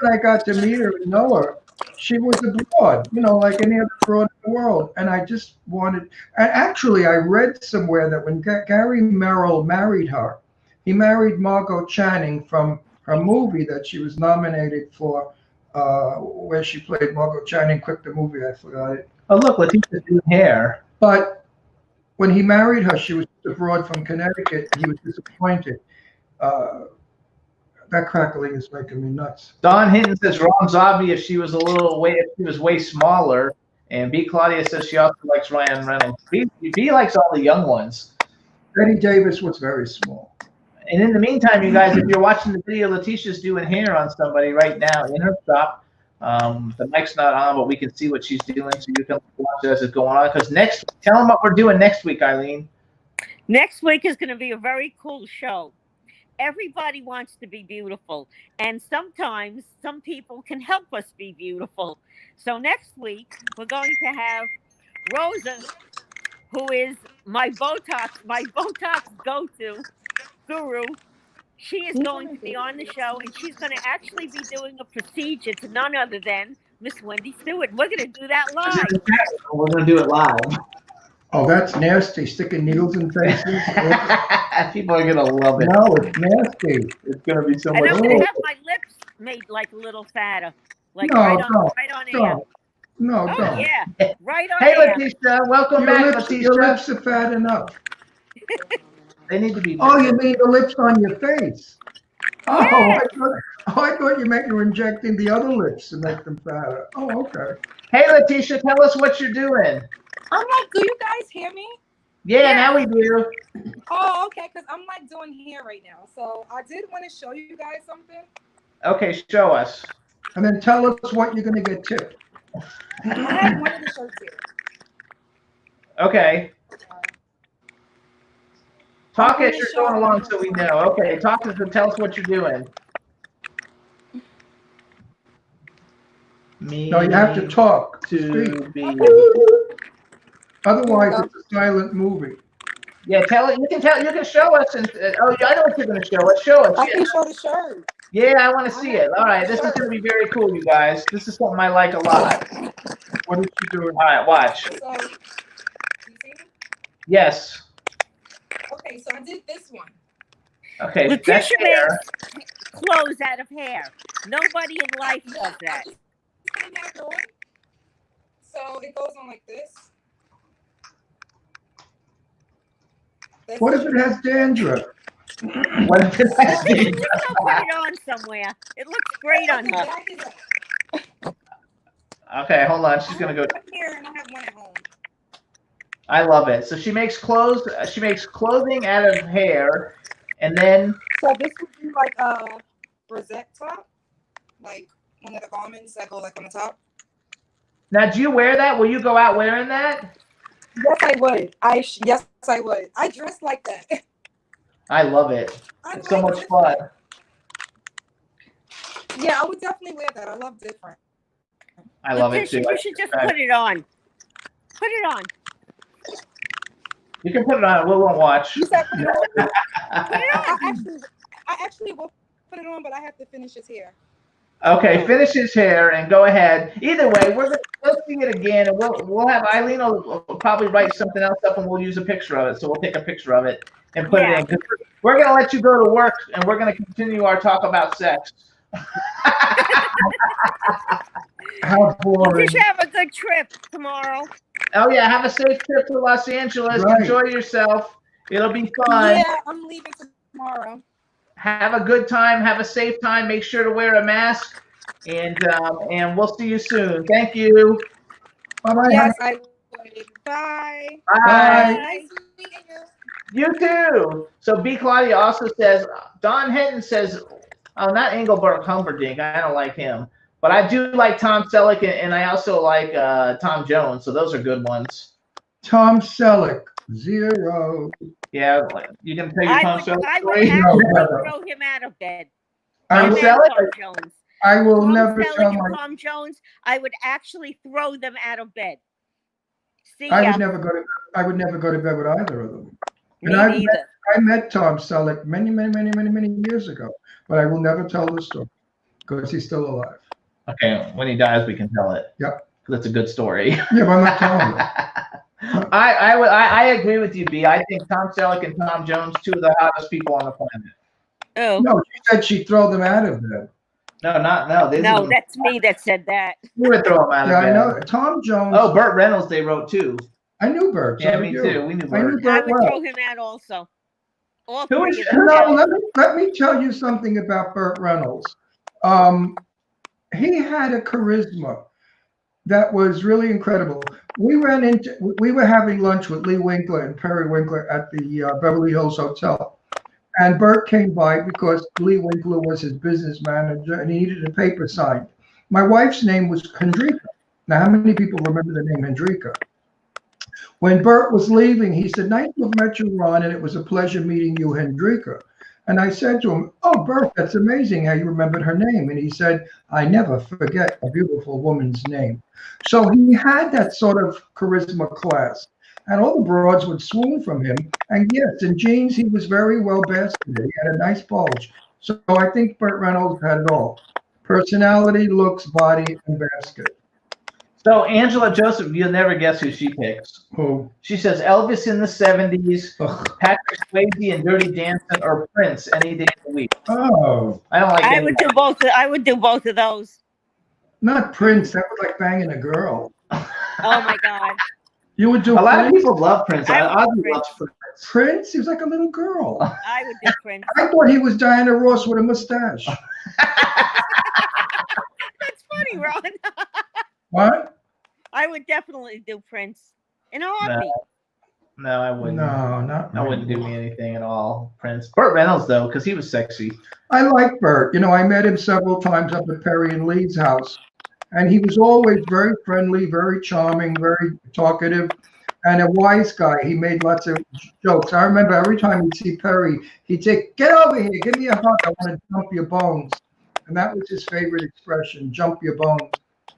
When I got to meet her and know her, she was a broad, like any other broad in the world. And I just wanted, and actually I read somewhere that when Gary Merrill married her, he married Margot Channing from her movie that she was nominated for, where she played Margot Channing. Quick, the movie, I forgot it. Oh, look, Letitia's doing hair. But when he married her, she was a broad from Connecticut, and he was disappointed. That crackling is making me nuts. Don Hinton says Ron Zombie if she was way smaller. And B. Claudia says she also likes Ryan Reynolds. B likes all the young ones. Betty Davis was very small. And in the meantime, you guys, if you're watching the video, Letitia's doing hair on somebody right now in her shop. The mic's not on, but we can see what she's doing, so you can watch it as it's going on. Because tell them what we're doing next week, Eileen. Next week is going to be a very cool show. Everybody wants to be beautiful, and sometimes some people can help us be beautiful. So next week, we're going to have Rosa, who is my Botox go-to guru. She is going to be on the show, and she's going to actually be doing a procedure to none other than Miss Wendy Stewart. We're going to do that live. We're going to do it live. Oh, that's nasty, sticking needles in faces. People are going to love it. No, it's nasty. It's going to be so And much I'm fun. going to have my lips made like a little fatter. Like No, right don't. air. No, Oh, don't. yeah. Right on Hey, air. Letitia, welcome back, Letitia. Your lips are fat enough. They need to be. Oh, you mean the lips on your face? Oh, Yeah. I thought you were injecting the other lips to make them fatter. Oh, okay. Hey, Letitia, tell us what you're doing. I'm like, do you guys hear me? Yeah, now we do. Oh, okay, because I'm like doing hair right now. So I did want to show you guys something. Okay, show us. And then tell us what you're going to get tipped. I have one of the shirts here. Okay. Talk I'm as gonna you're show going them along what's so we on. know. Okay, talk to us and tell us what you're doing. Me No, you have to talk. to Speak. be. Otherwise, Here we it's a silent movie. Yeah, tell it. You can tell. You can show us. And oh, I know what you're going to show us. Show us. I Yeah, can show the shirt. yeah, I want to see it. All right, this is going to be very cool, you guys. This is something I like a lot. What is she doing? All right, watch. So, you see? Yes. Okay, so I did this one. Okay, that's Letitia hair. makes clothes out of hair. Nobody in life does that. So it goes on like this. That's What if it has dandruff? What if it has Just go put it on somewhere. It looks great on her. Okay, hold on. She's going to go. One here and I have one at home. I love it. So she makes clothes. She makes clothing out of hair, and then So this would be like a rosette top, like one of the garments that go like on the top. now, do you wear that? Will you go out wearing that? Yes, I would. Yes, I would. I dress like that. I love it. It's so much fun. Yeah, I would definitely wear that. I love different. I love it Letitia, too. you should just put it on. Put it on. You can put it on. We won't watch. You said put it on? Put it on. I actually will put it on, but I have to finish his hair. Okay, finish his hair and go ahead. Either way, we'll see it again, and we'll have Eileen will probably write something else up, and we'll use a picture of it. So we'll take a picture of it and put it in. 'Cause we're gonna let you go to work, and we're gonna continue our talk about sex. How boring. You should have a good trip tomorrow. Oh yeah, have a safe trip to Los Angeles. Right. Enjoy yourself. It'll be fun. Yeah, I'm leaving tomorrow. Have a good time. Have a safe time. Make sure to wear a mask, and we'll see you soon. Thank you. Bye-bye. Yes, I would. Bye. Bye. Bye. Nice meeting you. You too. So B. Claudia also says, Don Henton says, oh, not Engelbert Humperdinck. I don't like him. But I do like Tom Selleck, and I also like Tom Jones. So those are good ones. Tom Selleck, 0. Yeah, you can tell your Tom Selleck I would story? actually No. throw him out of bed. I Tom will, Selleck? Tom Jones. I will Tom never Selleck tell and my. Tom Jones, I would actually throw them out of bed. See I ya. would never go to. I would never go to bed with either of them. Me And neither. I met Tom Selleck many years ago, but I will never tell the story because he's still alive. Okay, when he dies, we can tell it. Yep. That's a good story. Yeah, but I'm not telling you. I agree with you, B. I think Tom Selleck and Tom Jones, two of the hottest people on the planet. Oh, No, she said she'd throw them out of bed. No. no, that's me that said that. You would throw him out Yeah, of bed. I know. Tom Jones. Oh, Burt Reynolds, they wrote too. I knew Burt. So Yeah, did me you. too. We knew I knew Burt. I Burt would well. throw him out also. All Who three is- of them. No, let me tell you something about Burt Reynolds. He had a charisma that was really incredible. We were having lunch with Lee Winkler and Perry Winkler at the Beverly Hills Hotel. And Burt came by because Lee Winkler was his business manager and he needed a paper signed. My wife's name was Hendrika. Now, how many people remember the name Hendrika? When Burt was leaving, he said, "Nice to have met you, Ron, and it was a pleasure meeting you, Hendrika." And I said to him, "Oh, Burt, that's amazing how you remembered her name." And he said, "I never forget a beautiful woman's name." So he had that sort of charisma class. And all the broads would swoon from him. And yes, in jeans, he was very well basketed. He had a nice bulge. So I think Burt Reynolds had it all. Personality, looks, body, and basket. So Angela Joseph, you'll never guess who she picks. Who? She says Elvis in the 70s, Ugh. Patrick Swayze and Dirty Dancing, or Prince any day of the week. Oh, I don't like I any would of do both. I would do both of those. not Prince. That was like banging a girl. Oh my God. You would do A lot of Prince? people love Prince. I would I do love Prince. Prince? He was like a little girl. I would do Prince. I thought he was Diana Ross with a mustache. That's funny, Ron. What? I would definitely do Prince in a heartbeat. No, I wouldn't. No, not. I wouldn't do me anything at all. Prince. Burt Reynolds though, because he was sexy. I like Burt. You know, I met him several times up at Perry and Lee's house, and he was always very friendly, very charming, very talkative, and a wise guy. He made lots of jokes. I remember every time he'd see Perry, he'd say, "Get over here, give me a hug. I want to jump your bones." And that was his favorite expression, "jump your bones."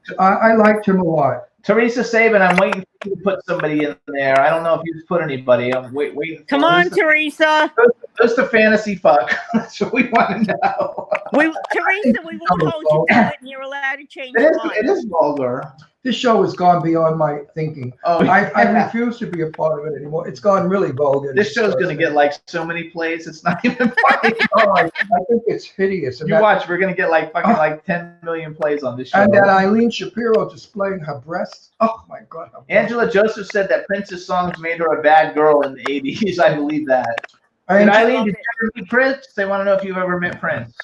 So I liked him a lot. Teresa Sabin, I'm waiting for you to put somebody in there. I don't know if you've put anybody. I'm waiting. Come on, Teresa. Just a fantasy fuck. That's what we want to know. Teresa, we won't hold you to it, and you're allowed to change your mind. It is vulgar. This show has gone beyond my thinking. Oh, I refuse to be a part of it anymore. It's gone really vulgar. This show's going to get like so many plays. It's not even funny. Oh, I think it's hideous. You watch, we're going to get like fucking like 10 million plays on this show. And that Eileen Shapiro displaying her breasts. Oh my God. Angela Joseph said that Prince's songs made her a bad girl in the 80s. I believe that. And Eileen, did you ever meet Prince? They want to know if you've ever met Prince.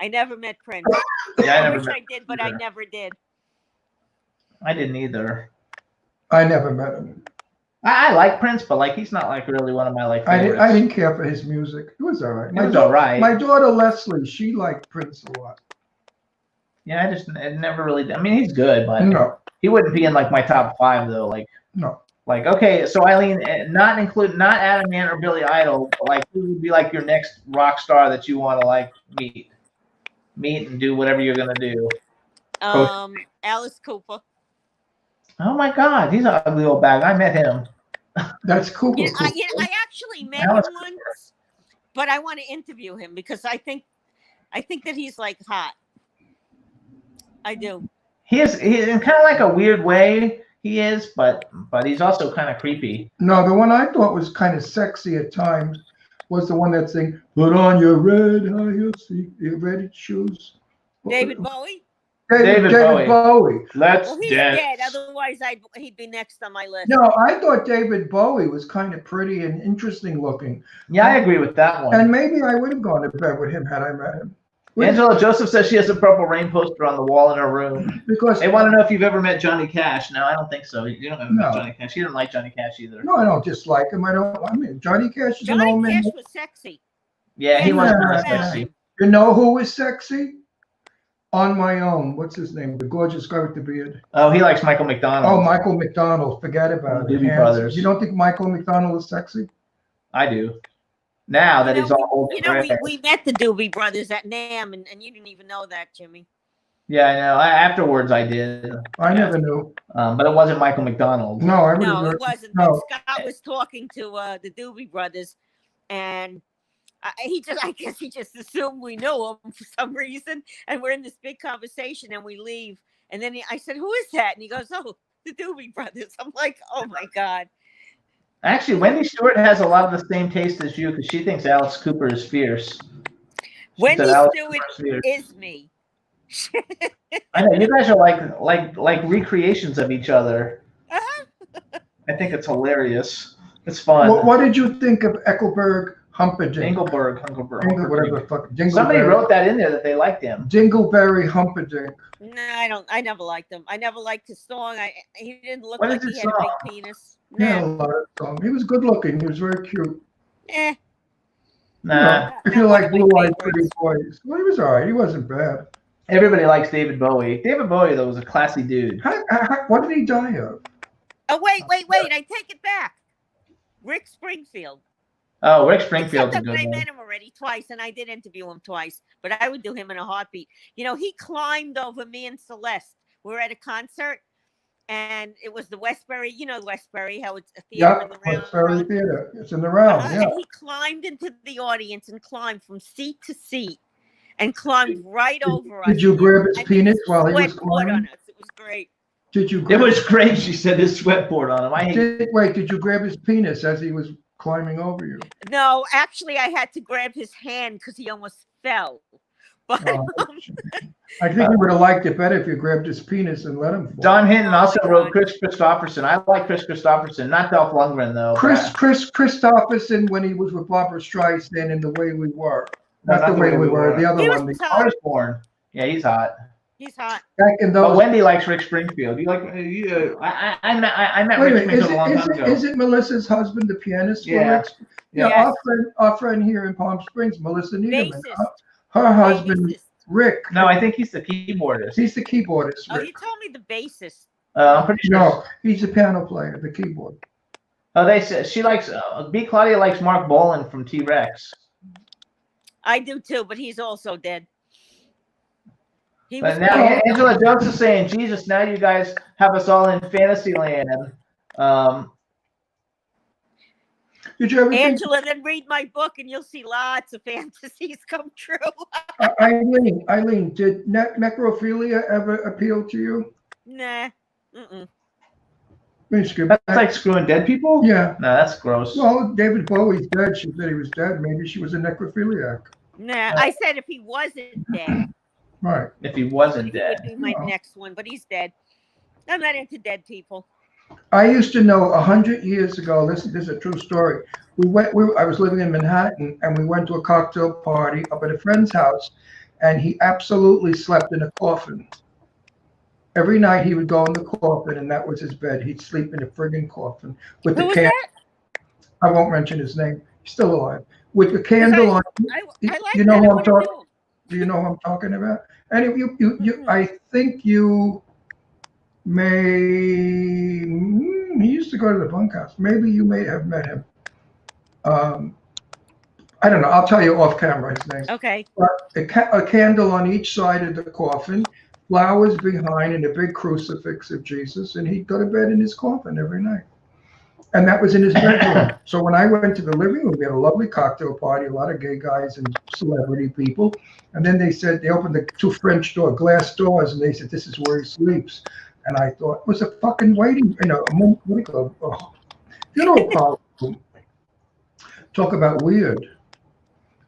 I never met Prince. Yeah, I wish I did, but I never did. I didn't either. I never met him. I like Prince, but like he's not like really one of my like favorites. I didn't care for his music. It was all right. It was all right. My daughter Leslie, she liked Prince a lot. Yeah, it never really. I mean, he's good, but no, he wouldn't be in like my top 5 though. Like no. Like okay, so Eileen, not Adam Ant or Billy Idol, but like who would be like your next rock star that you want to like meet and do whatever you're gonna do? Alice Cooper. Oh my God, he's an ugly old bag. I met him. That's Cooper. I actually met him once, but I want to interview him because I think that he's like hot. I do. He's in kind of like a weird way. He is, but he's also kind of creepy. No, the one I thought was kind of sexy at times was the one that sang, "Put on your red your red shoes." David Bowie. David Bowie. Let's well, he's dance. dead. Otherwise, he'd be next on my list. No, I thought David Bowie was kind of pretty and interesting looking. Yeah, I agree with that one. And maybe I would have gone to bed with him had I met him. Angela Joseph says she has a Purple Rain poster on the wall in her room. Because they want to know if you've ever met Johnny Cash. No, I don't think so. You don't ever met Johnny Cash. You didn't like Johnny Cash either. No, I don't dislike him. I mean, Johnny Cash is an old man. Johnny Cash was sexy. Yeah, he was kind of sexy. You know who was sexy? On My Own. What's his name? The gorgeous guy with the beard. Oh, he likes Michael McDonald. Oh, Michael McDonald. Forget about it. Doobie Brothers. You don't think Michael McDonald is sexy? I do. Now that he's all old. You know, we met the Doobie Brothers at NAMM, and you didn't even know that, Jimmy. Yeah, I know. Afterwards, I did. I never knew. But it wasn't Michael McDonald. No, it wasn't. No. Scott was talking to the Doobie Brothers, and I guess he just assumed we knew him for some reason. And we're in this big conversation, and we leave. And then I said, "Who is that?" And he goes, "Oh, the Doobie Brothers." I'm like, "Oh my God." Actually, Wendy Stewart has a lot of the same taste as you because she thinks Alice Cooper is fierce. Wendy Stewart is me. I know you guys are like recreations of each other. I think it's hilarious. It's fun. What did you think of Eckelberg Humperdinck? Dingleberg. Somebody wrote that in there that they liked him. Dingleberry Humperdinck. No, I never liked him. I never liked his song. He didn't look like he had a big penis. Yeah, a lot of songs. He was good looking. He was very cute. Nah. If you like blue-eyed pretty boys. Well, he was all right. He wasn't bad. Everybody likes David Bowie. David Bowie, though, was a classy dude. What did he die of? Oh, wait. I take it back. Rick Springfield. Oh, Rick Springfield's a good one. I met him already twice, and I did interview him twice, but I would do him in a heartbeat. You know, he climbed over me and Celeste. We were at a concert, and it was the Westbury, Westbury, how it's a theater in the round. Westbury Theater. It's in the round, yeah. And he climbed into the audience and climbed from seat to seat and climbed right over us. Did you grab his penis while he was climbing? On us. It was great. It was great, she said, his sweatboard on him. Wait, did you grab his penis as he was climbing over you? No, actually, I had to grab his hand because he almost fell. But I think he would have liked it better if you grabbed his penis and let him fall. Don Hinton also wrote Chris Christopherson. I like Chris Christopherson, not Dolph Lundgren, though. Chris Christopherson when he was with Barbara Streisand in The Way We Were. Not The Way We Were, the other one. Osborne. Yeah, he's hot. He's hot. Back in But those. Wendy likes Rick Springfield. You like? I met Wait a Rick minute, Springfield a long time ago. is it Melissa's husband, the pianist? Yeah. Yeah, Yes. our friend here in Palm Springs, Melissa Niederman. Bassist. Her husband, Bassist. Rick. No, I think he's the keyboardist. He's the keyboardist. Oh, Rick. you told me the bassist. I'm pretty sure. No, he's a piano player, the keyboard. Oh, they said she likes. B. Claudia likes Mark Bolan from T-Rex. I do too, but he's also dead. He But was now born- Angela Jones is saying, "Jesus, now you guys have us all in fantasy land." Did you ever think, Angela, then read my book and you'll see lots of fantasies come true. Eileen, did necrophilia ever appeal to you? Nah. Mm-mm. Let me skip That's back. like screwing dead people. Yeah. No, that's gross. Well, David Bowie's dead. She said he was dead. Maybe she was a necrophiliac. Nah. I said if he wasn't dead, Right. If he wasn't he dead. would be my Oh. next one, but he's dead. I'm not into dead people. I used to know 100 years ago. Listen, this is a true story. I was living in Manhattan, and we went to a cocktail party up at a friend's house, and he absolutely slept in a coffin. Every night he would go in the coffin, and that was his bed. He'd sleep in a friggin' coffin with Who the was candle. that? I won't mention his name. He's still alive. With the candle on. I like You know that. who I I'm wanna talking? know. Do you know who I'm talking about? And I think you may. He used to go to the bunkhouse. Maybe you may have met him. I don't know. I'll tell you off camera his name. Okay. A candle on each side of the coffin, flowers behind, and a big crucifix of Jesus, and he'd go to bed in his coffin every night. And that was in his bedroom. So when I went to the living room, we had a lovely cocktail party, a lot of gay guys and celebrity people. And then they opened the two French glass doors, and they said, "This is where he sleeps." And I thought, it was a fucking waiting, what do you call it? Funeral problem. Talk about weird.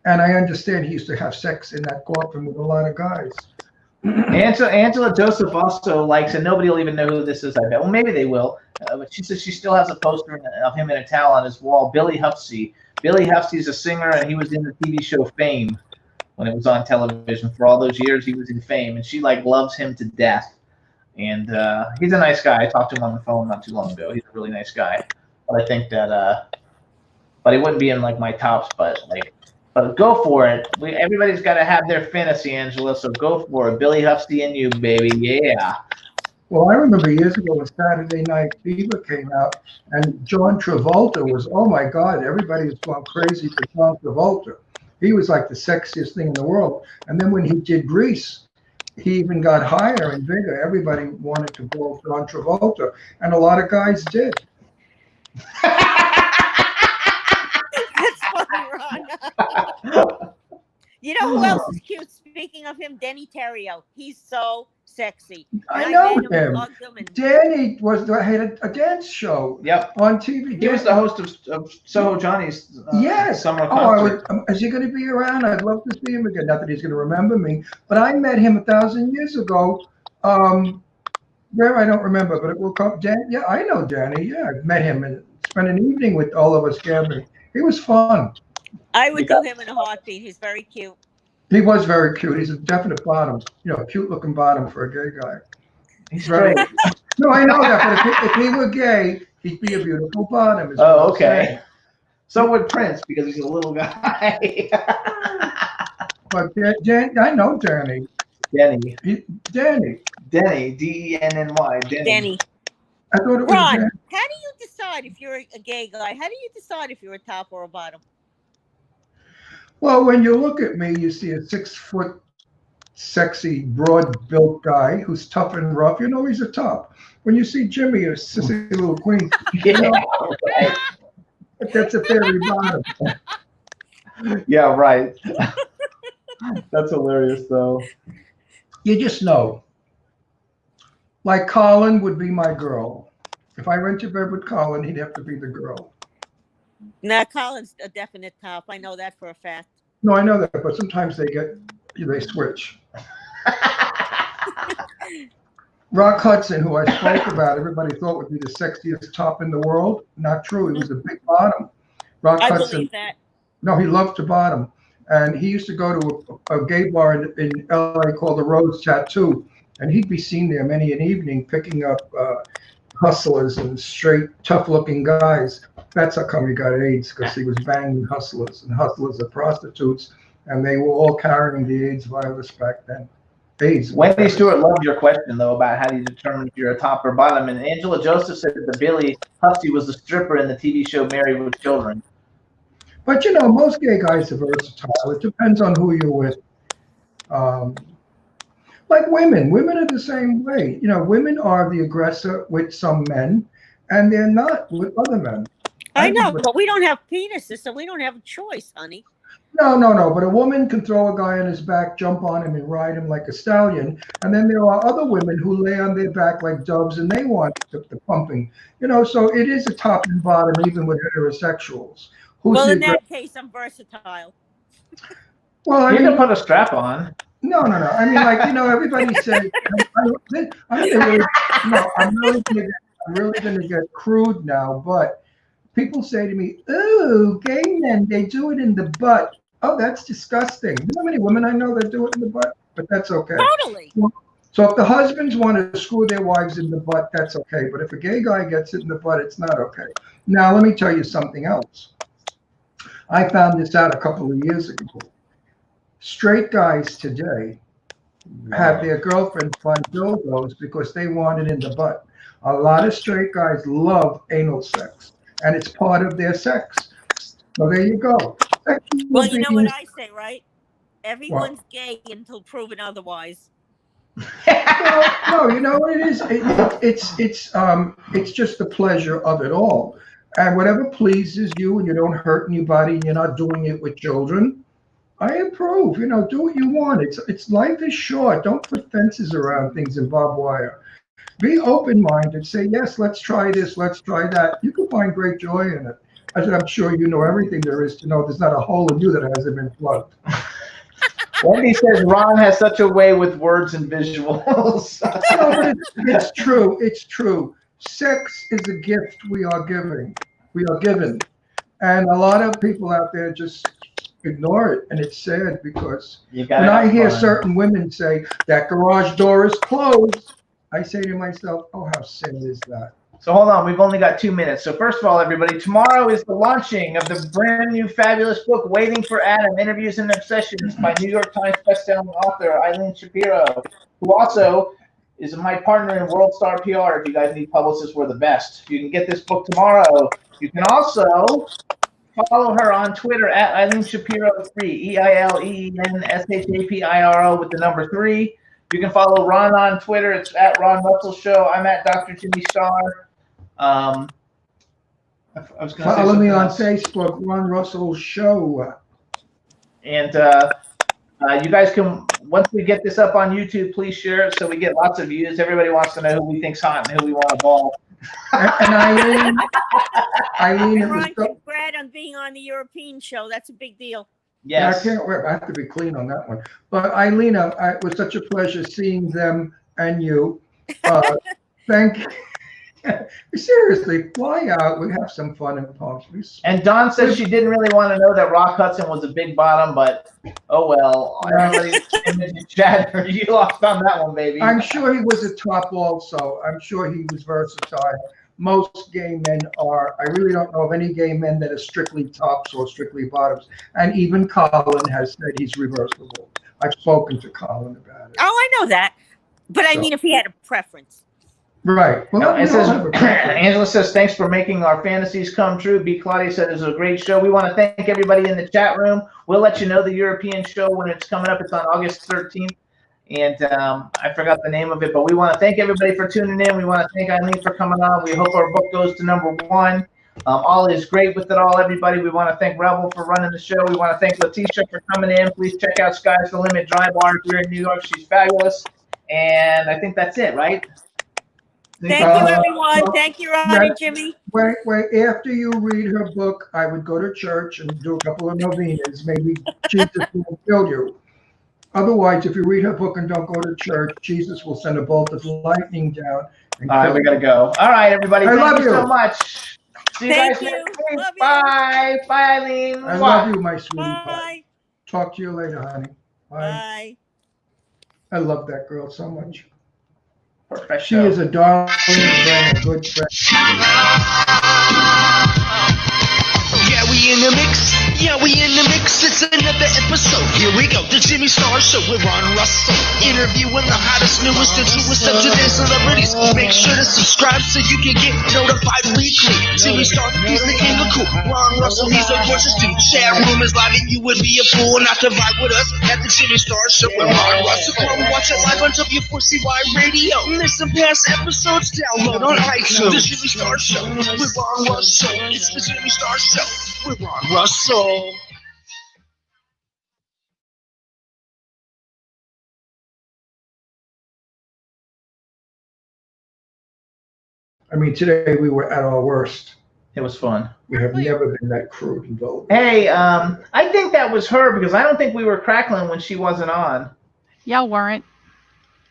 And I understand he used to have sex in that coffin with a lot of guys. Angela Joseph also likes, and nobody will even know who this is, I bet. Well, maybe they will. But she says she still has a poster of him in a towel on his wall. Billy Huffsey. Billy Huffsey's a singer, and he was in the TV show Fame when it was on television. For all those years, he was in Fame, and she loves him to death. And he's a nice guy. I talked to him on the phone not too long ago. He's a really nice guy. But I think that, but he wouldn't be in my tops. But go for it. Everybody's got to have their fantasy, Angela. So go for it. Billy Huffsey and you, baby. Yeah. Well, I remember years ago when Saturday Night Fever came out, and John Travolta was, oh my God, everybody was going crazy for John Travolta. He was like the sexiest thing in the world. And then when he did Grease, he even got higher and bigger. Everybody wanted to go John Travolta, and a lot of guys did. That's funny, Ron. You know who else is cute? Speaking of him, Denny Terrio. He's so sexy. I And know met him. hugged him, and Danny had a dance show Yep. on TV. He was the host of Soho Johnny's Yes. summer Oh, concert. is he going to be around? I'd love to see him again. Not that he's going to remember me, but I met him 1,000 years ago. Where I don't remember, but it will come. Yeah, I know Danny. Yeah, I've met him and spent an evening with all of us gambling. He was fun. I would do him in a heartbeat. He's very cute. He was very cute. He's a definite bottom. Cute looking bottom for a gay guy. He's straight. No, I know that, but if he were gay, he'd be a beautiful bottom. is what Oh, I'm okay. saying. So would Prince because he's a little guy. But I know Danny. Denny. Danny. Denny. Denny. Danny. I thought it was Ron, Danny. how do you decide if you're a gay guy? How do you decide if you're a top or a bottom? Well, when you look at me, you see a 6 foot, sexy, broad-built guy who's tough and rough. He's a top. When you see Jimmy, a sissy little queen, Yeah, right. that's a fairy bottom. Yeah, right. That's hilarious, though. You just know. Like Colin would be my girl. If I went to bed with Colin, he'd have to be the girl. Nah, Colin's a definite top. I know that for a fact. No, I know that, but sometimes they switch. Rock Hudson, who I spoke about, everybody thought would be the sexiest top in the world. Not true. He was a big bottom. Rock I Hudson. believe that. No, he loved to bottom. And he used to go to a gay bar in LA called the Rose Tattoo. and he'd be seen there many an evening picking up hustlers and straight, tough-looking guys. That's how come he got AIDS, because he was banging hustlers, and hustlers are prostitutes, and they were all carrying the AIDS virus back then. AIDS. Wendy Stewart loved your question, though, about how do you determine if you're a top or bottom. And Angela Joseph said that Billy Hussey was the stripper in the TV show Married with Children. But, most gay guys are versatile. It depends on who you're with. Like women are the same way. Women are the aggressor with some men, and they're not with other men. I know, but we don't have penises, so we don't have a choice, honey. No. But a woman can throw a guy on his back, jump on him, and ride him like a stallion. And then there are other women who lay on their back like doves, and they want the pumping. So it is a top and bottom, even with heterosexuals. Well, in that case, I'm versatile. Well, you can put a strap on. No. I mean, everybody says I'm really gonna get crude now, but people say to me, "Ooh, gay men, they do it in the butt." Oh, that's disgusting. You know how many women I know that do it in the butt? But that's okay. Totally. So if the husbands want to screw their wives in the butt, that's okay. But if a gay guy gets it in the butt, it's not okay. Now, let me tell you something else. I found this out a couple of years ago. Straight guys today have their girlfriends find dildos because they want it in the butt. A lot of straight guys love anal sex, and it's part of their sex. So there you go. Well, you know what I say, right? Everyone's gay until proven otherwise. No, you know what it is? It's just the pleasure of it all. And whatever pleases you and you don't hurt anybody and you're not doing it with children, I approve. Do what you want. It's life is short. Don't put fences around things and barbed wire. Be open-minded. Say, yes, let's try this, let's try that. You can find great joy in it. As I'm sure you know everything there is to know. There's not a hole in you that hasn't been plugged. Wendy says Ron has such a way with words and visuals. No, but it's true. It's true. Sex is a gift we are giving. We are given. And a lot of people out there just ignore it. And it's sad because when I hear certain women say, that garage door is closed, I say to myself, oh, how sad is that? So hold on, we've only got 2 minutes. So first of all, everybody, tomorrow is the launching of the brand new fabulous book, Waiting for Adam, Interviews and Obsessions by New York Times bestselling author Eileen Shapiro, who also is my partner in World Star PR. If you guys need publicists, we're the best. You can get this book tomorrow. You can also follow her on Twitter at Eileen Shapiro 3, EILEENSHAPIRO with the number 3. You can follow Ron on Twitter. It's at Ron Russel Show. I'm at Dr. Jimmy Starr. I was going to follow me on Facebook, Ron Russell Show. And you guys can, once we get this up on YouTube, please share it so we get lots of views. Everybody wants to know who we think's hot and who we want to ball. And Eileen, it was so, congrats on being on the European show. That's a big deal. Yes. Yeah, I can't wait. I have to be clean on that one. But Eileen, it was such a pleasure seeing them and you. Thank you. Seriously, fly out. We have some fun in Palm Springs. And Dawn said she didn't really want to know that Rock Hudson was a big bottom, but oh well. Chad, you lost on that one, baby. I'm sure he was a top also. I'm sure he was versatile. Most gay men are. I really don't know of any gay men that are strictly tops or strictly bottoms. And even Colin has said he's reversible. I've spoken to Colin about it. Oh, I know that. But I mean, if he had a preference. Right. Well, Angela says, thanks for making our fantasies come true. B. Claudia said it was a great show. We want to thank everybody in the chat room. We'll let you know the European show when it's coming up. It's on August 13th. And I forgot the name of it, but we want to thank everybody for tuning in. We want to thank Eileen for coming on. We hope our book goes to #1. All is great with it all, everybody. We want to thank Rebel for running the show. We want to thank Letitia for coming in. Please check out Sky's the Limit Dry Bar here in New York. She's fabulous. And I think that's it, right? Thank you, everyone. Thank you, Ron and Jimmy. Wait. After you read her book, I would go to church and do a couple of novenas. Maybe Jesus will kill you. Otherwise, if you read her book and don't go to church, Jesus will send a bolt of lightning down. And all right, we got to go. All right, everybody. Thank you so much. See you guys next week. Bye. Bye, Eileen. I love you, my sweetie. Bye. Talk to you later, honey. Bye. Bye. I love that girl so much. Perfect. She is a darling friend, a good friend. Yeah, we in the mix. Yeah, we in the mix. It's another episode. Here we go. The Jimmy Star Show with Ron Russell. Interviewing the hottest, newest, and truest of today's celebrities. Make sure to subscribe so you can get notified weekly. Jimmy Star, he's the king of cool. Ron Russell, he's a gorgeous dude. Chat room is live and you would be a fool not to vibe with us at the Jimmy Star Show with Ron Russell. Come watch it live on W4CY Radio. Listen past episodes, download on iTunes. The Jimmy Star Show with Ron Russell. It's the Jimmy Star Show with Ron Russell. I mean, today we were at our worst. It was fun. We have never been that crude and vulgar. Hey, I think that was her because I don't think we were crackling when she wasn't on. Y'all weren't.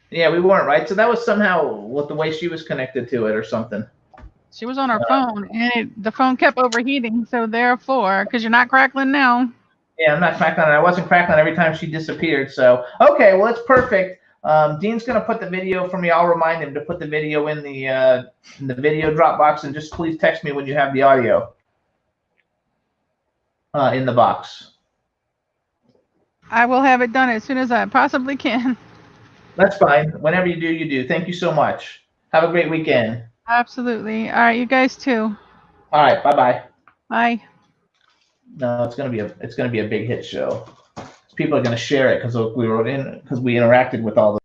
Yeah, we weren't, right? So that was somehow with the way she was connected to it or something. She was on her phone, and the phone kept overheating. So therefore, because you're not crackling now. Yeah, I'm not crackling. I wasn't crackling every time she disappeared. So, okay, well, it's perfect. Dean's going to put the video for me. I'll remind him to put the video in the video Dropbox, and just please text me when you have the audio in the box. I will have it done as soon as I possibly can. That's fine. Whenever you do, you do. Thank you so much. Have a great weekend. Absolutely. All right, you guys too. All right, bye-bye. Bye. No, it's gonna be a big hit show. People are gonna share it because we interacted with all the